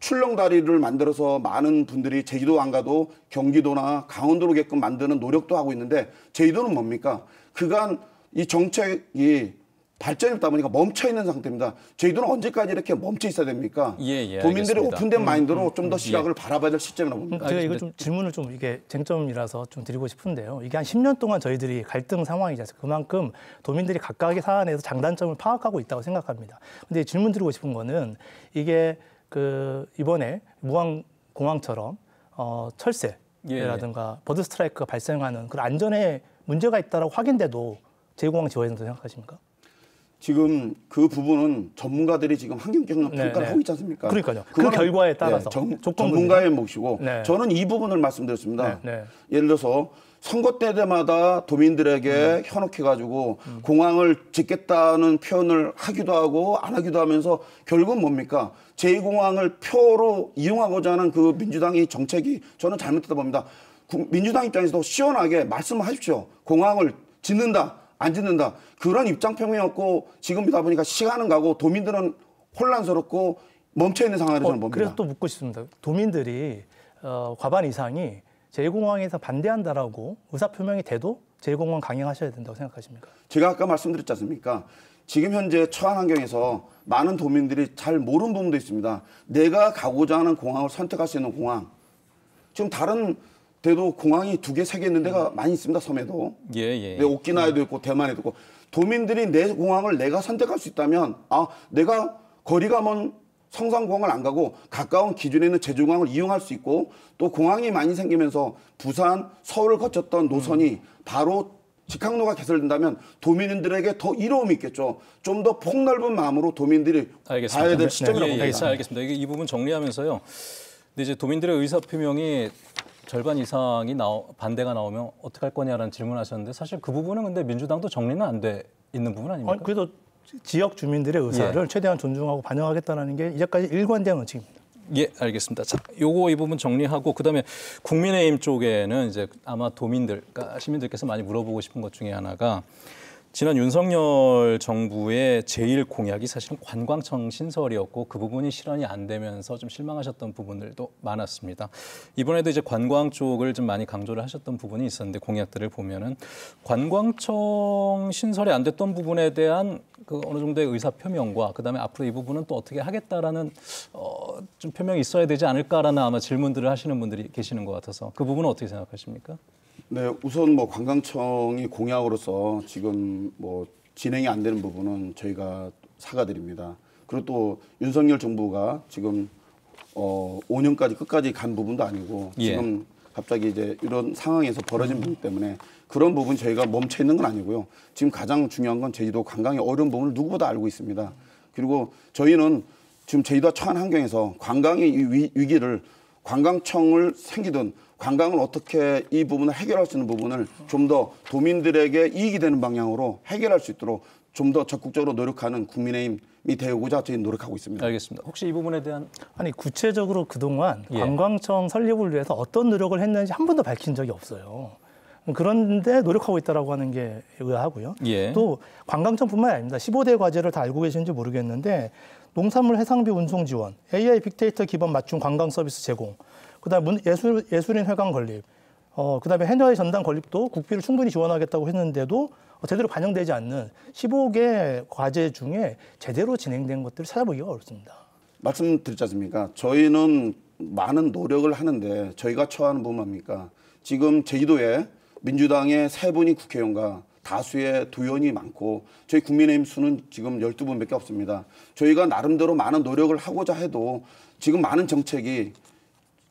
출렁다리를 만들어서 많은 분들이 제주도 안 가도 경기도나 강원도로 게끔 만드는 노력도 하고 있는데 제주도는 뭡니까? 그간 이 정책이 발전이 없다 보니까 멈춰 있는 상태입니다. 저희들은 언제까지 이렇게 멈춰 있어야 됩니까? 도민들이 알겠습니다. 오픈된 마인드로 좀 더 시각을 바라봐야 될 시점이라고 봅니다. 제가 이거 좀 질문을 좀 이게 쟁점이라서 좀 드리고 싶은데요. 이게 한 10년 동안 저희들이 갈등 상황이지 않습니까? 그만큼 도민들이 각각의 사안에서 장단점을 파악하고 있다고 생각합니다. 근데 질문 드리고 싶은 거는 이게 이번에 무한공항처럼 철새라든가 버드 스트라이크가 발생하는 그런 안전에 문제가 있다라고 확인돼도 제2공항 지어야 된다고 생각하십니까? 지금 그 부분은 전문가들이 지금 환경경영 평가를 하고 있지 않습니까? 그러니까요. 그 결과에 따라서 전문가의 몫이고 네. 저는 이 부분을 말씀드렸습니다. 네. 예를 들어서 선거 때마다 도민들에게 현혹해가지고 공항을 짓겠다는 표현을 하기도 하고 안 하기도 하면서 결국은 뭡니까? 제2공항을 표로 이용하고자 하는 그 민주당의 정책이 저는 잘못됐다 봅니다. 민주당 입장에서도 시원하게 말씀을 하십시오. 공항을 짓는다, 안 짓는다. 그런 입장 표명이었고 지금이다 보니까 시간은 가고 도민들은 혼란스럽고 멈춰있는 상황으로 저는 봅니다. 그래서 또 묻고 싶습니다. 도민들이 과반 이상이 제1공항에서 반대한다라고 의사표명이 돼도 제1공항 강행하셔야 된다고 생각하십니까? 제가 아까 말씀드렸지 않습니까? 지금 현재 처한 환경에서 많은 도민들이 잘 모르는 부분도 있습니다. 내가 가고자 하는 공항을 선택할 수 있는 공항. 지금 다른 데도 공항이 2개, 3개 있는 데가 많이 있습니다. 섬에도. 예. 네, 오키나와에도 있고 대만에도 있고. 도민들이 내 공항을 내가 선택할 수 있다면 내가 거리가 먼 성산공항을 안 가고 가까운 기준에 있는 제주공항을 이용할 수 있고 또 공항이 많이 생기면서 부산, 서울을 거쳤던 노선이 바로 직항로가 개설된다면 도민들에게 더 이로움이 있겠죠. 좀 더 폭넓은 마음으로 도민들이 알겠습니다. 봐야 될 시점이라고 봅니다. 알겠습니다. 이 부분 정리하면서요. 근데 이제 도민들의 의사 표명이 절반 이상이 반대가 나오면 어떻게 할 거냐라는 질문하셨는데 사실 그 부분은 근데 민주당도 정리는 안 돼 있는 부분 아닙니까? 그래도 지역 주민들의 의사를 최대한 존중하고 반영하겠다는 게 이제까지 일관된 원칙입니다. 예, 알겠습니다. 자, 이 부분 정리하고 그다음에 국민의힘 쪽에는 이제 아마 도민들, 그러니까 시민들께서 많이 물어보고 싶은 것 중에 하나가 지난 윤석열 정부의 제일 공약이 사실은 관광청 신설이었고 그 부분이 실현이 안 되면서 좀 실망하셨던 부분들도 많았습니다. 이번에도 이제 관광 쪽을 좀 많이 강조를 하셨던 부분이 있었는데 공약들을 보면은 관광청 신설이 안 됐던 부분에 대한 그 어느 정도의 의사 표명과 그다음에 앞으로 이 부분은 또 어떻게 하겠다라는 좀 표명이 있어야 되지 않을까라는 아마 질문들을 하시는 분들이 계시는 것 같아서 그 부분은 어떻게 생각하십니까? 네, 우선 관광청이 공약으로서 지금 진행이 안 되는 부분은 저희가 사과드립니다. 그리고 또 윤석열 정부가 지금 5년까지 끝까지 간 부분도 아니고 지금 갑자기 이제 이런 상황에서 벌어진 부분 때문에 그런 부분 저희가 멈춰 있는 건 아니고요. 지금 가장 중요한 건 제주도 관광이 어려운 부분을 누구보다 알고 있습니다. 그리고 저희는 지금 제주도가 처한 환경에서 관광의 위기를 관광청을 생기든 관광을 어떻게 이 부분을 해결할 수 있는 부분을 좀 더 도민들에게 이익이 되는 방향으로 해결할 수 있도록 좀 더 적극적으로 노력하는 국민의힘이 되고자 저희는 노력하고 있습니다. 알겠습니다. 혹시 이 부분에 대한 구체적으로 그동안 관광청 설립을 위해서 어떤 노력을 했는지 한 번도 밝힌 적이 없어요. 그런데 노력하고 있다라고 하는 게 의아하고요. 또 관광청뿐만 아닙니다. 15대 과제를 다 알고 계신지 모르겠는데 농산물 해상비 운송 지원, AI 빅데이터 기반 맞춤 관광 서비스 제공, 그다음에 예술인 회관 건립, 그다음에 해녀의 전당 건립도 국비를 충분히 지원하겠다고 했는데도 제대로 반영되지 않는 15개 과제 중에 제대로 진행된 것들을 찾아보기가 어렵습니다. 말씀드렸지 않습니까? 저희는 많은 노력을 하는데 저희가 처하는 부분 뭡니까? 지금 제주도에 민주당의 3분이 국회의원과 다수의 도의원이 많고 저희 국민의힘 수는 지금 12분밖에 없습니다. 저희가 나름대로 많은 노력을 하고자 해도 지금 많은 정책이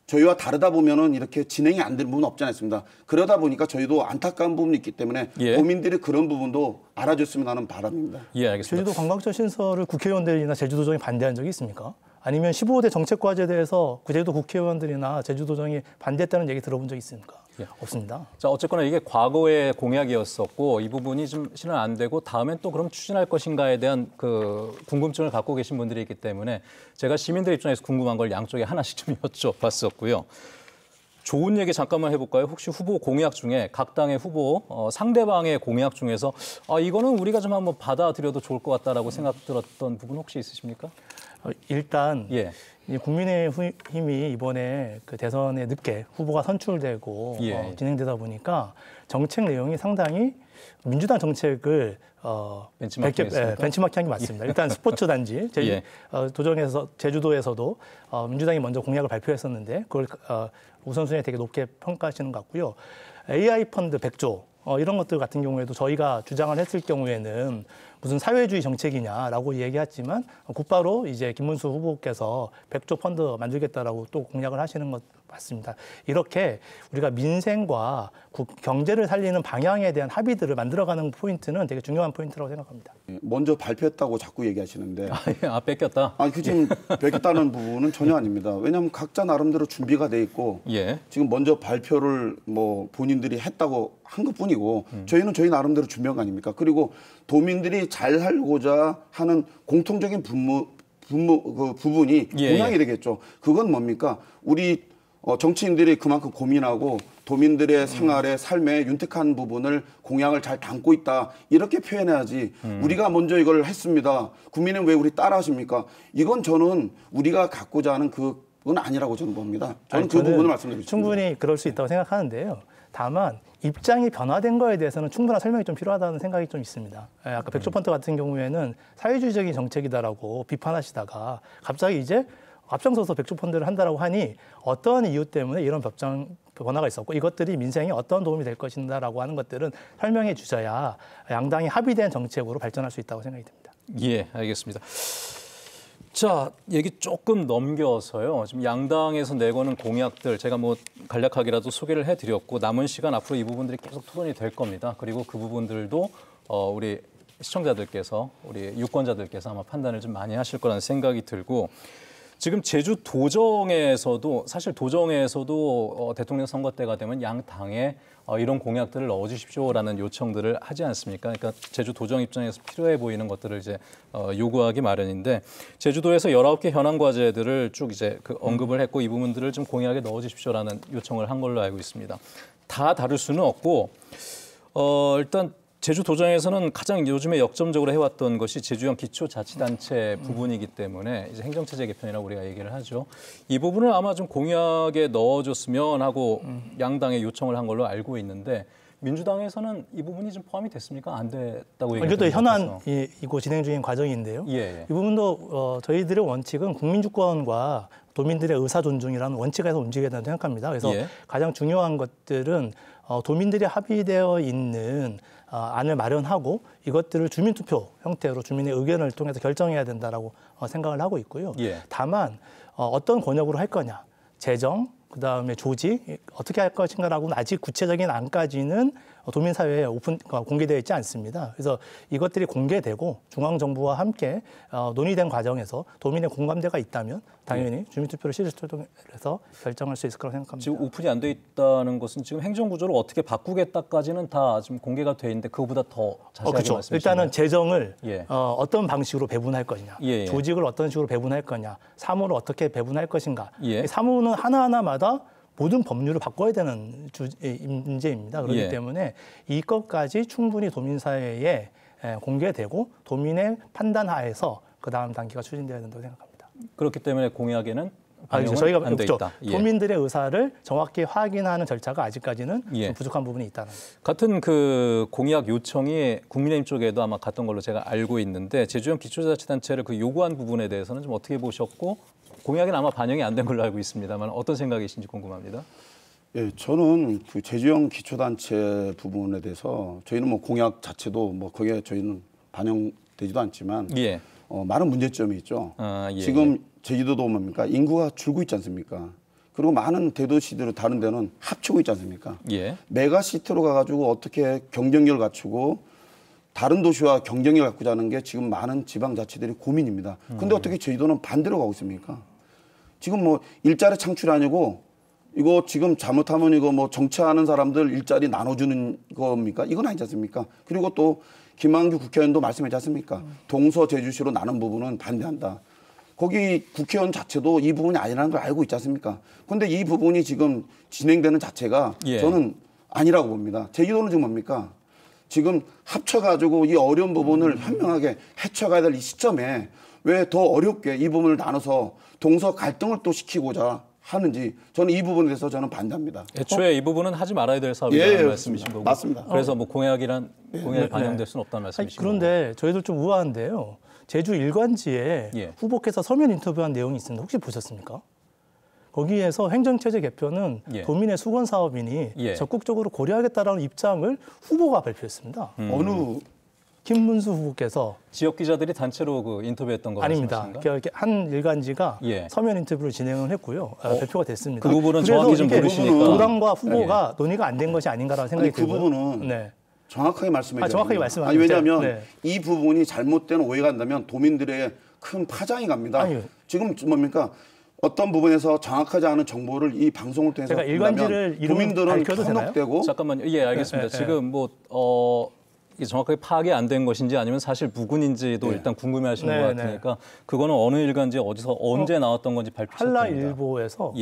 저희와 다르다 보면은 이렇게 진행이 안 되는 부분은 없지 않습니다. 그러다 보니까 저희도 안타까운 부분이 있기 때문에 도민들이 그런 부분도 알아줬으면 하는 바람입니다. 알겠습니다. 제주도 관광청 신설을 국회의원들이나 제주도정이 반대한 적이 있습니까? 아니면 15대 정책과제에 대해서 제주도 국회의원들이나 제주도정이 반대했다는 얘기 들어본 적 있습니까? 없습니다. 자, 어쨌거나 이게 과거의 공약이었었고 이 부분이 좀 실현 안 되고 다음엔 또 그럼 추진할 것인가에 대한 그 궁금증을 갖고 계신 분들이 있기 때문에 제가 시민들 입장에서 궁금한 걸 양쪽에 하나씩 좀 여쭤봤었고요. 좋은 얘기 잠깐만 해볼까요? 혹시 후보 공약 중에 각 당의 후보 상대방의 공약 중에서 이거는 우리가 좀 한번 받아들여도 좋을 것 같다라고 생각 들었던 부분 혹시 있으십니까? 일단 국민의힘이 이번에 그 대선에 늦게 후보가 선출되고 진행되다 보니까 정책 내용이 상당히 민주당 정책을 벤치마킹한 게 맞습니다. 일단 스포츠 단지 제주도에서도 민주당이 먼저 공약을 발표했었는데 그걸 우선순위에 되게 높게 평가하시는 것 같고요. AI 펀드 100조 이런 것들 같은 경우에도 저희가 주장을 했을 경우에는 무슨 사회주의 정책이냐라고 얘기했지만 곧바로 이제 김문수 후보께서 100조 펀드 만들겠다라고 또 공약을 하시는 것 맞습니다. 이렇게 우리가 민생과 경제를 살리는 방향에 대한 합의들을 만들어가는 포인트는 되게 중요한 포인트라고 생각합니다. 먼저 발표했다고 자꾸 얘기하시는데 뺏겼다. 그 지금 뺏겼다는 부분은 전혀 아닙니다. 왜냐하면 각자 나름대로 준비가 돼 있고 지금 먼저 발표를 본인들이 했다고 한 것뿐이고 저희는 저희 나름대로 준비한 거 아닙니까? 그리고 도민들이 잘 살고자 하는 공통적인 부분이 공약이 되겠죠. 그건 뭡니까? 우리 정치인들이 그만큼 고민하고 도민들의 생활의 삶의 윤택한 부분을 공약을 잘 담고 있다. 이렇게 표현해야지. 우리가 먼저 이걸 했습니다. 국민은 왜 우리 따라하십니까? 이건 저는 우리가 갖고자 하는 그건 아니라고 저는 봅니다. 저는 그 부분을 말씀드리겠습니다. 충분히 그럴 수 있다고 생각하는데요. 다만 입장이 변화된 거에 대해서는 충분한 설명이 좀 필요하다는 생각이 좀 있습니다. 아까 백조펀드 같은 경우에는 사회주의적인 정책이다라고 비판하시다가 갑자기 이제 앞장서서 백조펀드를 한다라고 하니 어떠한 이유 때문에 이런 변화가 있었고 이것들이 민생에 어떤 도움이 될 것인가라고 하는 것들은 설명해 주셔야 양당이 합의된 정책으로 발전할 수 있다고 생각이 듭니다. 예, 알겠습니다. 자, 얘기 조금 넘겨서요. 지금 양당에서 내거는 공약들 제가 뭐 간략하게라도 소개를 해드렸고 남은 시간 앞으로 이 부분들이 계속 토론이 될 겁니다. 그리고 그 부분들도 우리 시청자들께서 우리 유권자들께서 아마 판단을 좀 많이 하실 거라는 생각이 들고 지금 제주 도정에서도 사실 도정에서도 대통령 선거 때가 되면 양 당에 이런 공약들을 넣어주십시오라는 요청들을 하지 않습니까? 그러니까 제주 도정 입장에서 필요해 보이는 것들을 이제 요구하기 마련인데 제주도에서 19개 현안 과제들을 쭉 이제 언급을 했고 이 부분들을 좀 공약에 넣어주십시오라는 요청을 한 걸로 알고 있습니다. 다 다룰 수는 없고 일단 제주 도정에서는 가장 요즘에 역점적으로 해왔던 것이 제주형 기초자치단체 부분이기 때문에 이제 행정체제 개편이라고 우리가 얘기를 하죠. 이 부분을 아마 좀 공약에 넣어줬으면 하고 양당에 요청을 한 걸로 알고 있는데 민주당에서는 이 부분이 좀 포함이 됐습니까? 안 됐다고 얘기합니다. 이것도 현안이고 진행 중인 과정인데요. 예. 이 부분도 저희들의 원칙은 국민주권과 도민들의 의사 존중이라는 원칙에서 움직여야 된다고 생각합니다. 그래서 예. 가장 중요한 것들은 도민들이 합의되어 있는 안을 마련하고 이것들을 주민투표 형태로 주민의 의견을 통해서 결정해야 된다라고 생각을 하고 있고요. 예. 다만 어떤 권역으로 할 거냐, 재정, 그다음에 조직 어떻게 할 것인가라고는 아직 구체적인 안까지는 도민사회에 공개되어 있지 않습니다. 그래서 이것들이 공개되고 중앙정부와 함께 논의된 과정에서 도민의 공감대가 있다면 당연히 주민투표를 실질적으로 결정할 수 있을 거라고 생각합니다. 지금 오픈이 안 돼 있다는 것은 지금 행정구조를 어떻게 바꾸겠다까지는 다 지금 공개가 돼 있는데 그거보다 더 자세하게 그렇죠. 말씀해 주시면 일단은 재정을 예. 어떤 방식으로 배분할 거냐, 예. 조직을 어떤 식으로 배분할 거냐, 사무를 어떻게 배분할 것인가. 예. 이 사무는 하나하나마다 모든 법률을 바꿔야 되는 문제입니다. 그렇기 예. 때문에 이것까지 충분히 도민사회에 공개되고 도민의 판단 하에서 그 다음 단계가 추진되어야 된다고 생각합니다. 그렇기 때문에 공약에는 그렇죠. 반영은 저희가 안 돼 그렇죠. 있다. 예. 도민들의 의사를 정확히 확인하는 절차가 아직까지는 예. 좀 부족한 부분이 있다는 거죠. 같은 그 공약 요청이 국민의힘 쪽에도 아마 갔던 걸로 제가 알고 있는데 제주형 기초자치단체를 그 요구한 부분에 대해서는 좀 어떻게 보셨고 공약에는 아마 반영이 안 된 걸로 알고 있습니다만 어떤 생각이신지 궁금합니다. 예, 저는 그 제주형 기초단체 부분에 대해서 저희는 뭐 공약 자체도 뭐 거기에 저희는 반영되지도 않지만 예. 많은 문제점이 있죠. 예. 지금 제주도도 뭡니까? 인구가 줄고 있지 않습니까? 그리고 많은 대도시들 다른 데는 합치고 있지 않습니까? 예. 메가시티로 가가지고 어떻게 경쟁력을 갖추고 다른 도시와 경쟁력을 갖고자 하는 게 지금 많은 지방자치들이 고민입니다. 근데 어떻게 제주도는 반대로 가고 있습니까? 지금 뭐 일자리 창출이 아니고 이거 지금 잘못하면 이거 뭐 정치하는 사람들 일자리 나눠주는 겁니까? 이건 아니지 않습니까? 그리고 또 김한규 국회의원도 말씀했지 않습니까? 동서 제주시로 나눈 부분은 반대한다. 거기 국회의원 자체도 이 부분이 아니라는 걸 알고 있지 않습니까? 그런데 이 부분이 지금 진행되는 자체가 예. 저는 아니라고 봅니다. 제주도는 지금 뭡니까? 지금 합쳐가지고 이 어려운 부분을 현명하게 헤쳐가야 될 이 시점에 왜 더 어렵게 이 부분을 나눠서 동서 갈등을 또 시키고자 하는지 저는 이 부분에 대해서 저는 반대합니다. 애초에 이 부분은 하지 말아야 될 사업이라는 예, 말씀이신 거고. 맞습니다. 그래서 뭐 공약이 네. 반영될 수는 없다는 말씀이신 거고. 그런데 저희도 좀 우아한데요. 제주 일관지에 예. 후보께서 서면 인터뷰한 내용이 있습니다. 혹시 보셨습니까? 거기에서 행정체제 개편은 예. 도민의 수건 사업이니 예. 적극적으로 고려하겠다라는 입장을 후보가 발표했습니다. 어느 김문수 후보께서 지역 기자들이 단체로 그 인터뷰했던 거 아닙니다. 말씀하신가요? 이렇게 한 일간지가 예. 서면 인터뷰를 진행을 했고요. 발표가 됐습니다. 그 부분은 그래서 정확히 좀 이게 모르시니까. 도당과 후보가 논의가 안 된 것이 아닌가라는 생각이 아니, 그 들고요. 부분은 네. 정확하게 말씀해 주세요. 정확하게 말씀하세요. 아니 왜냐하면 네. 이 부분이 잘못된 오해가 간다면 도민들의 큰 파장이 갑니다. 아니요. 지금 뭡니까? 어떤 부분에서 정확하지 않은 정보를 이 방송을 통해서 제가 일간지를 본다면 도민들은 밝혀도 되나요? 현혹되고 잠깐만요. 예, 알겠습니다. 네, 네, 지금 뭐 이게 정확하게 파악이 안 된 것인지 아니면 사실 무근인지도 일단 궁금해하시는 네, 것 같으니까 그거는 어느 일간지 어디서 언제 나왔던 건지 발표시켰습니다. 한라일보에서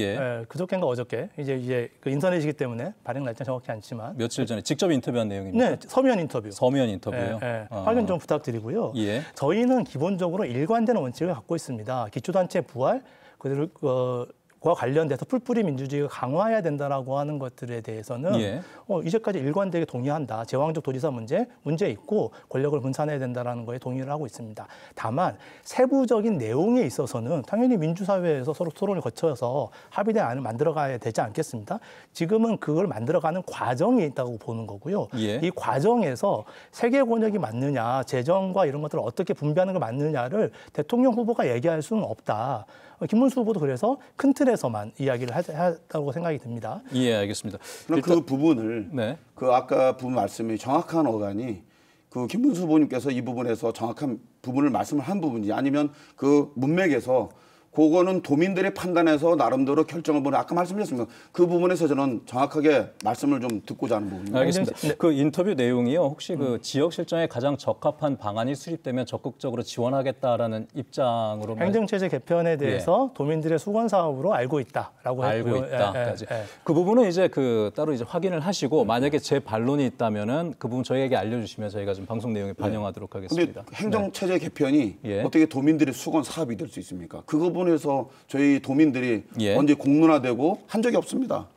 그저께인가 어저께 이제 그 인터넷이기 때문에 발행 날짜 정확히 않지만 며칠 전에 직접 인터뷰한 내용입니다. 네, 서면 인터뷰. 서면 인터뷰요. 확인 좀 부탁드리고요. 예. 저희는 기본적으로 일관되는 원칙을 갖고 있습니다. 기초단체 부활 그리고 과 관련돼서 풀뿌리 민주주의가 강화해야 된다라고 하는 것들에 대해서는 이제까지 일관되게 동의한다. 제왕적 도지사 문제 있고 권력을 분산해야 된다라는 거에 동의를 하고 있습니다. 다만 세부적인 내용에 있어서는 당연히 민주사회에서 서로 토론을 거쳐서 합의된 안을 만들어가야 되지 않겠습니까? 지금은 그걸 만들어가는 과정이 있다고 보는 거고요. 이 과정에서 세계 권역이 맞느냐, 재정과 이런 것들을 어떻게 분배하는 게 맞느냐를 대통령 후보가 얘기할 수는 없다. 김문수 후보도 그래서 큰 틀에서만 이야기를 하다고 생각이 듭니다. 예, 알겠습니다. 그럼 그 부분을 그 아까 부분 말씀이 정확한 어간이 그 김문수 후보님께서 이 부분에서 정확한 부분을 말씀을 한 부분이 아니면 그 문맥에서 그거는 도민들의 판단에서 나름대로 결정을 보는 아까 말씀드렸습니다. 그 부분에서 저는 정확하게 말씀을 좀 듣고자 하는 부분입니다. 알겠습니다. 그 인터뷰 내용이요. 혹시 그 지역 실정에 가장 적합한 방안이 수립되면 적극적으로 지원하겠다라는 입장으로 행정체제 개편에 대해서 도민들의 수건 사업으로 알고 있다라고 알고 있다까지. 그 부분은 이제 그 따로 이제 확인을 하시고 만약에 제 반론이 있다면은 그 부분 저희에게 알려주시면 저희가 좀 방송 내용에 반영하도록 하겠습니다. 그런데 행정체제 개편이 어떻게 도민들의 수건 사업이 될 수 있습니까? 그 부분에서 저희 도민들이 언제 공론화되고 한 적이 없습니다.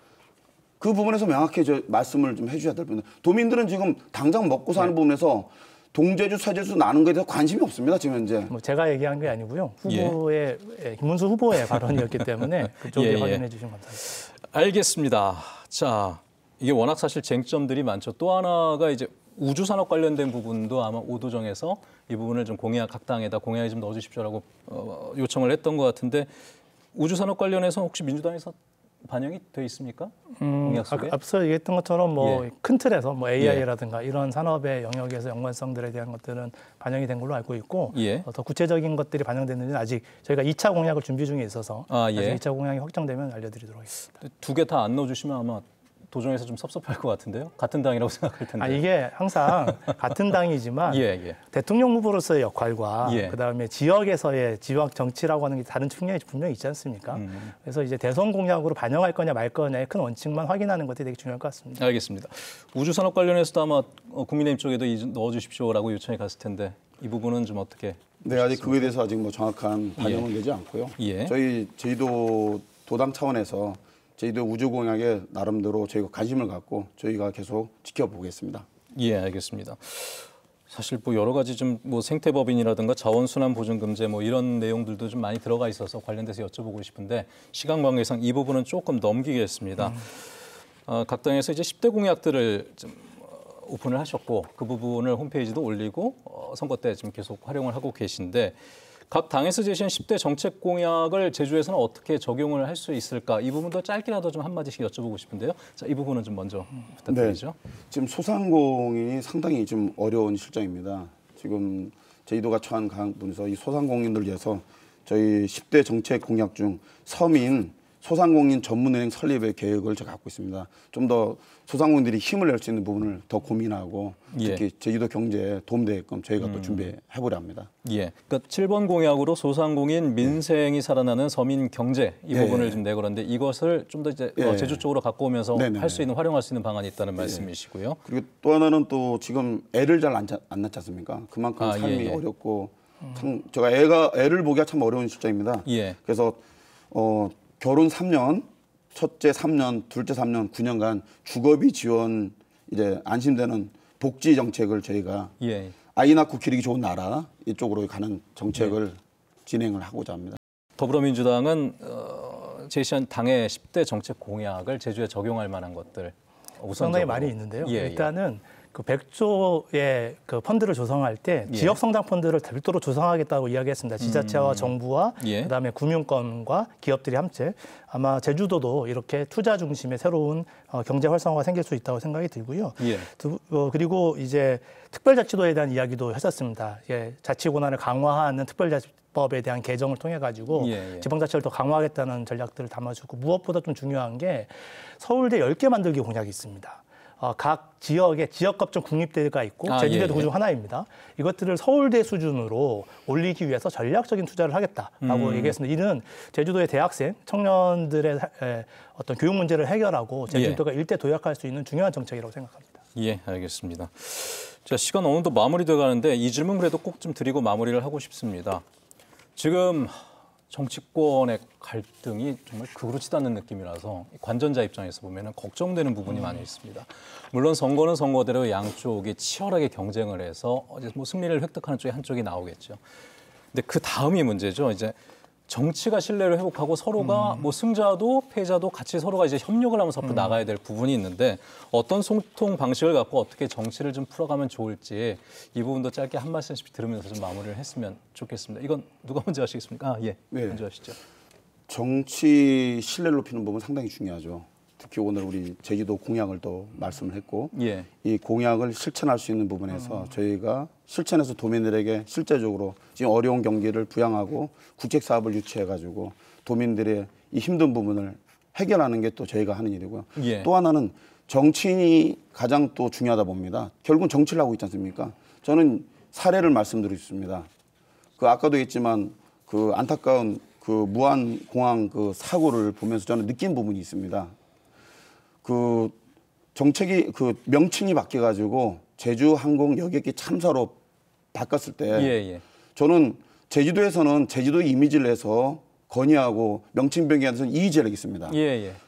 그 부분에서 명확히 말씀을 좀 해주셔야 될 부분. 도민들은 지금 당장 먹고 사는 부분에서 동제주, 서제주 나눈 것에 대해서 관심이 없습니다. 지금 현재. 뭐 제가 얘기한 게 아니고요. 후보의 김문수 후보의 발언이었기 때문에 그쪽에 확인해 주시면 감사합니다. 알겠습니다. 자, 이게 워낙 사실 쟁점들이 많죠. 또 하나가 이제 우주산업 관련된 부분도 아마 오도정에서 이 부분을 좀 각 당에다 공약에 좀 넣어주십시오라고 요청을 했던 것 같은데 우주산업 관련해서 혹시 민주당에서 반영이 돼 있습니까? 공약 속에? 앞서 얘기했던 것처럼 뭐 큰 틀에서 뭐 AI라든가 이런 산업의 영역에서 연관성들에 대한 것들은 반영이 된 걸로 알고 있고 더 구체적인 것들이 반영됐는지는 아직 저희가 2차 공약을 준비 중에 있어서 나중에 2차 공약이 확정되면 알려드리도록 하겠습니다. 두 개 다 안 넣어주시면 아마 도정에서 좀 섭섭할 것 같은데요. 같은 당이라고 생각할 텐데. 이게 항상 같은 당이지만 대통령 후보로서의 역할과 그다음에 지역에서의 지역 정치라고 하는 게 다른 측면이 분명히 있지 않습니까? 그래서 이제 대선 공약으로 반영할 거냐 말 거냐의 큰 원칙만 확인하는 것이 되게 중요할 것 같습니다. 알겠습니다. 우주산업 관련해서도 아마 국민의힘 쪽에도 넣어주십시오라고 요청이 갔을 텐데 이 부분은 좀 어떻게? 네, 아직 그에 대해서 아직 뭐 정확한 반영은 되지 않고요. 저희도 도당 차원에서 저희도 우주 공약에 나름대로 저희가 관심을 갖고 저희가 계속 지켜보겠습니다. 예, 알겠습니다. 사실 뭐 여러 가지 좀 뭐 생태법인이라든가 자원순환보증금제 뭐 이런 내용들도 좀 많이 들어가 있어서 관련돼서 여쭤보고 싶은데 시간 관계상 이 부분은 조금 넘기겠습니다. 각 당에서 이제 10대 공약들을 좀 오픈을 하셨고 그 부분을 홈페이지도 올리고 선거 때 지금 계속 활용을 하고 계신데. 각 당에서 제시한 10대 정책 공약을 제주에서는 어떻게 적용을 할 수 있을까? 이 부분도 짧게라도 좀 한마디씩 여쭤보고 싶은데요. 자, 이 부분은 좀 먼저 부탁드리죠. 지금 소상공인이 상당히 좀 어려운 실정입니다. 지금 제주도가 처한 분에서 이 소상공인들 위해서 저희 10대 정책 공약 중 서민 소상공인 전문은행 설립의 계획을 제가 갖고 있습니다. 좀 더 소상공인들이 힘을 낼 수 있는 부분을 더 고민하고 특히 제주도 경제에 도움되게끔 저희가 또 준비해보려 합니다. 그러니까 7번 공약으로 소상공인 민생이 살아나는 서민 경제 이 부분을 좀 내걸었는데 이것을 좀 더 이제 제주 쪽으로 갖고 오면서 할 수 있는 활용할 수 있는 방안이 있다는 말씀이시고요. 그리고 또 하나는 또 지금 애를 잘 안 낳지 않습니까? 그만큼 삶이 어렵고 참 제가 애를 보기가 참 어려운 실정입니다. 그래서 결혼 3년, 첫째 3년, 둘째 3년, 9년간 주거비 지원 이제 안심되는 복지 정책을 저희가 아이 낳고 기르기 좋은 나라 이쪽으로 가는 정책을 진행을 하고자 합니다. 더불어민주당은 제시한 당의 10대 정책 공약을 제주에 적용할 만한 것들 우선적으로 상당히 많이 있는데요. 일단은 그 100조의 그 펀드를 조성할 때 지역 성장 펀드를 별도로 조성하겠다고 이야기했습니다. 지자체와 정부와 그다음에 금융권과 기업들이 함께 아마 제주도도 이렇게 투자 중심의 새로운 경제 활성화가 생길 수 있다고 생각이 들고요. 그리고 이제 특별자치도에 대한 이야기도 하셨습니다. 자치 권한을 강화하는 특별자치법에 대한 개정을 통해 가지고 지방자치를 더 강화하겠다는 전략들을 담아주고 무엇보다 좀 중요한 게 서울대 10개 만들기 공약이 있습니다. 각 지역에 지역급적 국립대가 있고 제주대도 그중 하나입니다. 이것들을 서울대 수준으로 올리기 위해서 전략적인 투자를 하겠다라고 얘기했습니다. 이는 제주도의 대학생, 청년들의 어떤 교육 문제를 해결하고 제주도가 일대 도약할 수 있는 중요한 정책이라고 생각합니다. 예, 알겠습니다. 자, 시간 어느덧 마무리돼 가는데 이 질문 그래도 꼭 좀 드리고 마무리를 하고 싶습니다. 지금 정치권의 갈등이 정말 그렇지도 않는 느낌이라서 관전자 입장에서 보면 걱정되는 부분이 많이 있습니다. 물론 선거는 선거대로 양쪽이 치열하게 경쟁을 해서 뭐 승리를 획득하는 쪽이 한쪽이 나오겠죠. 근데 그 다음이 문제죠. 이제 정치가 신뢰를 회복하고 서로가 뭐 승자도 패자도 같이 서로가 이제 협력을 하면서 앞으로 나가야 될 부분이 있는데 어떤 소통 방식을 갖고 어떻게 정치를 좀 풀어가면 좋을지 이 부분도 짧게 한 말씀씩 들으면서 좀 마무리를 했으면 좋겠습니다. 이건 누가 먼저 하시겠습니까? 예, 먼저 하시죠. 정치 신뢰를 높이는 부분 상당히 중요하죠. 특히 오늘 우리 제주도 공약을 또 말씀을 했고 이 공약을 실천할 수 있는 부분에서 저희가 실천해서 도민들에게 실제적으로 지금 어려운 경기를 부양하고 국책 사업을 유치해가지고 도민들의 이 힘든 부분을 해결하는 게 또 저희가 하는 일이고요. 또 하나는 정치인이 가장 또 중요하다 봅니다. 결국은 정치를 하고 있지 않습니까? 저는 사례를 말씀드리겠습니다. 그 아까도 했지만 그 안타까운 그 무안공항 그 사고를 보면서 저는 느낀 부분이 있습니다. 그 정책이 그 명칭이 바뀌어가지고 제주항공 여객기 참사로 바꿨을 때 저는 제주도에서는 제주도 이미지를 해서 건의하고 명칭 변경에 대해서 이의제를 했습니다.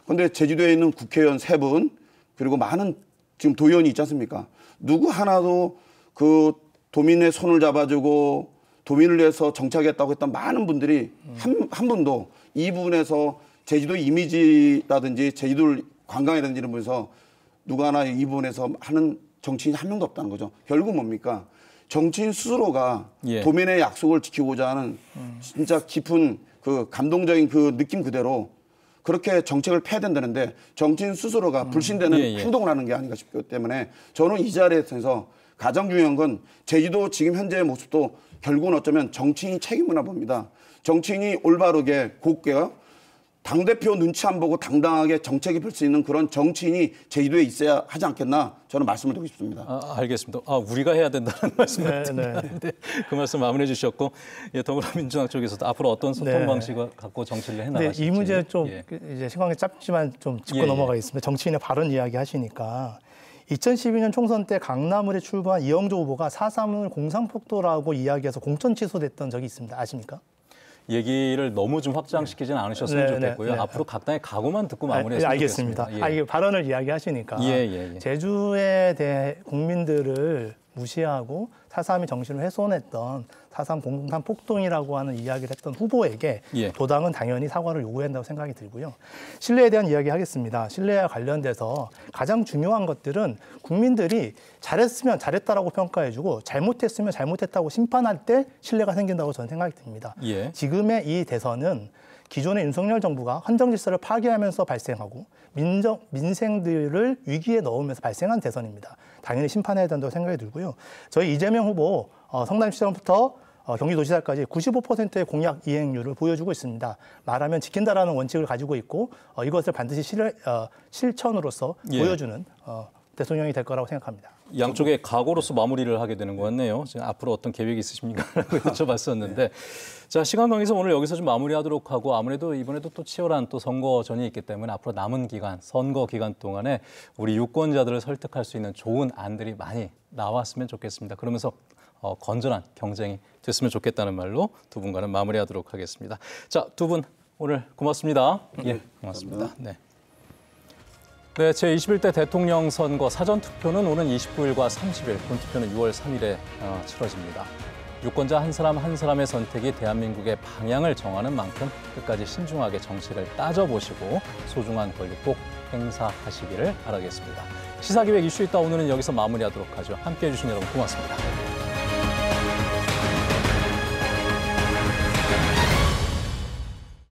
그런데 제주도에 있는 국회의원 3분 그리고 많은 지금 도의원이 있지 않습니까? 누구 하나도 그 도민의 손을 잡아주고 도민을 위해서 정착하겠다고 했던 많은 분들이 한 분도 이 부분에서 제주도 이미지라든지 제주도를 관광이라든지 이런 부분에서 누가 하나 이 부분에서 하는 정치인이 한 명도 없다는 거죠. 결국 뭡니까? 정치인 스스로가 도민의 약속을 지키고자 하는 진짜 깊은 그 감동적인 그 느낌 그대로 그렇게 정책을 펴야 된다는데 정치인 스스로가 불신되는 행동을 하는 게 아닌가 싶기 때문에 저는 이 자리에서 가장 중요한 건 제주도 지금 현재의 모습도 결국은 어쩌면 정치인이 책임이나 봅니다. 정치인이 올바르게 곱게 당대표 눈치 안 보고 당당하게 정책이 펼 수 있는 그런 정치인이 제주도에 있어야 하지 않겠나 저는 말씀을 드리고 싶습니다. 알겠습니다. 우리가 해야 된다는 말씀을 드렸는데 그 말씀 마무리해 주셨고 더불어민주당 쪽에서도 앞으로 어떤 소통 방식을 갖고 정치를 해나가실지. 이 문제 좀 이제 시간이 짧지만 좀 짚고 넘어가겠습니다. 정치인의 발언 이야기 하시니까 2012년 총선 때 강남을에 출마한 이영조 후보가 4.3을 공상폭도라고 이야기해서 공천 취소됐던 적이 있습니다. 아십니까? 얘기를 너무 좀 확장시키지는 않으셨으면 좋겠고요. 앞으로 각 당의 각오만 듣고 마무리했으면 알겠습니다. 좋겠습니다. 이게 발언을 이야기하시니까 제주에 대해 국민들을 무시하고 4.3이 정신을 훼손했던 4.3 공산 폭동이라고 하는 이야기를 했던 후보에게 도당은 당연히 사과를 요구한다고 생각이 들고요. 신뢰에 대한 이야기 하겠습니다. 신뢰와 관련돼서 가장 중요한 것들은 국민들이 잘했으면 잘했다라고 평가해주고 잘못했으면 잘못했다고 심판할 때 신뢰가 생긴다고 저는 생각이 듭니다. 지금의 이 대선은 기존의 윤석열 정부가 헌정 질서를 파괴하면서 발생하고 민생들을 위기에 넣으면서 발생한 대선입니다. 당연히 심판해야 된다고 생각이 들고요. 저희 이재명 후보 성남시장부터 경기도지사까지 95%의 공약 이행률을 보여주고 있습니다. 말하면 지킨다라는 원칙을 가지고 있고 이것을 반드시 실천으로서 보여주는 대통령이 될 거라고 생각합니다. 양쪽의 각오로서 마무리를 하게 되는 것 같네요. 지금 앞으로 어떤 계획이 있으십니까? 라고 여쭤봤었는데 자, 시간 관계에서 오늘 여기서 좀 마무리하도록 하고 아무래도 이번에도 또 치열한 또 선거전이 있기 때문에 앞으로 남은 기간, 선거 기간 동안에 우리 유권자들을 설득할 수 있는 좋은 안들이 많이 나왔으면 좋겠습니다. 그러면서 건전한 경쟁이 됐으면 좋겠다는 말로 두 분과는 마무리하도록 하겠습니다. 자, 두 분 오늘 고맙습니다. 고맙습니다. 네, 제21대 대통령 선거 사전투표는 오는 29일과 30일, 본투표는 6월 3일에 치러집니다. 유권자 한 사람 한 사람의 선택이 대한민국의 방향을 정하는 만큼 끝까지 신중하게 정책을 따져보시고 소중한 권리 꼭 행사하시기를 바라겠습니다. 시사기획 이슈 있다 오늘은 여기서 마무리하도록 하죠. 함께해 주신 여러분 고맙습니다.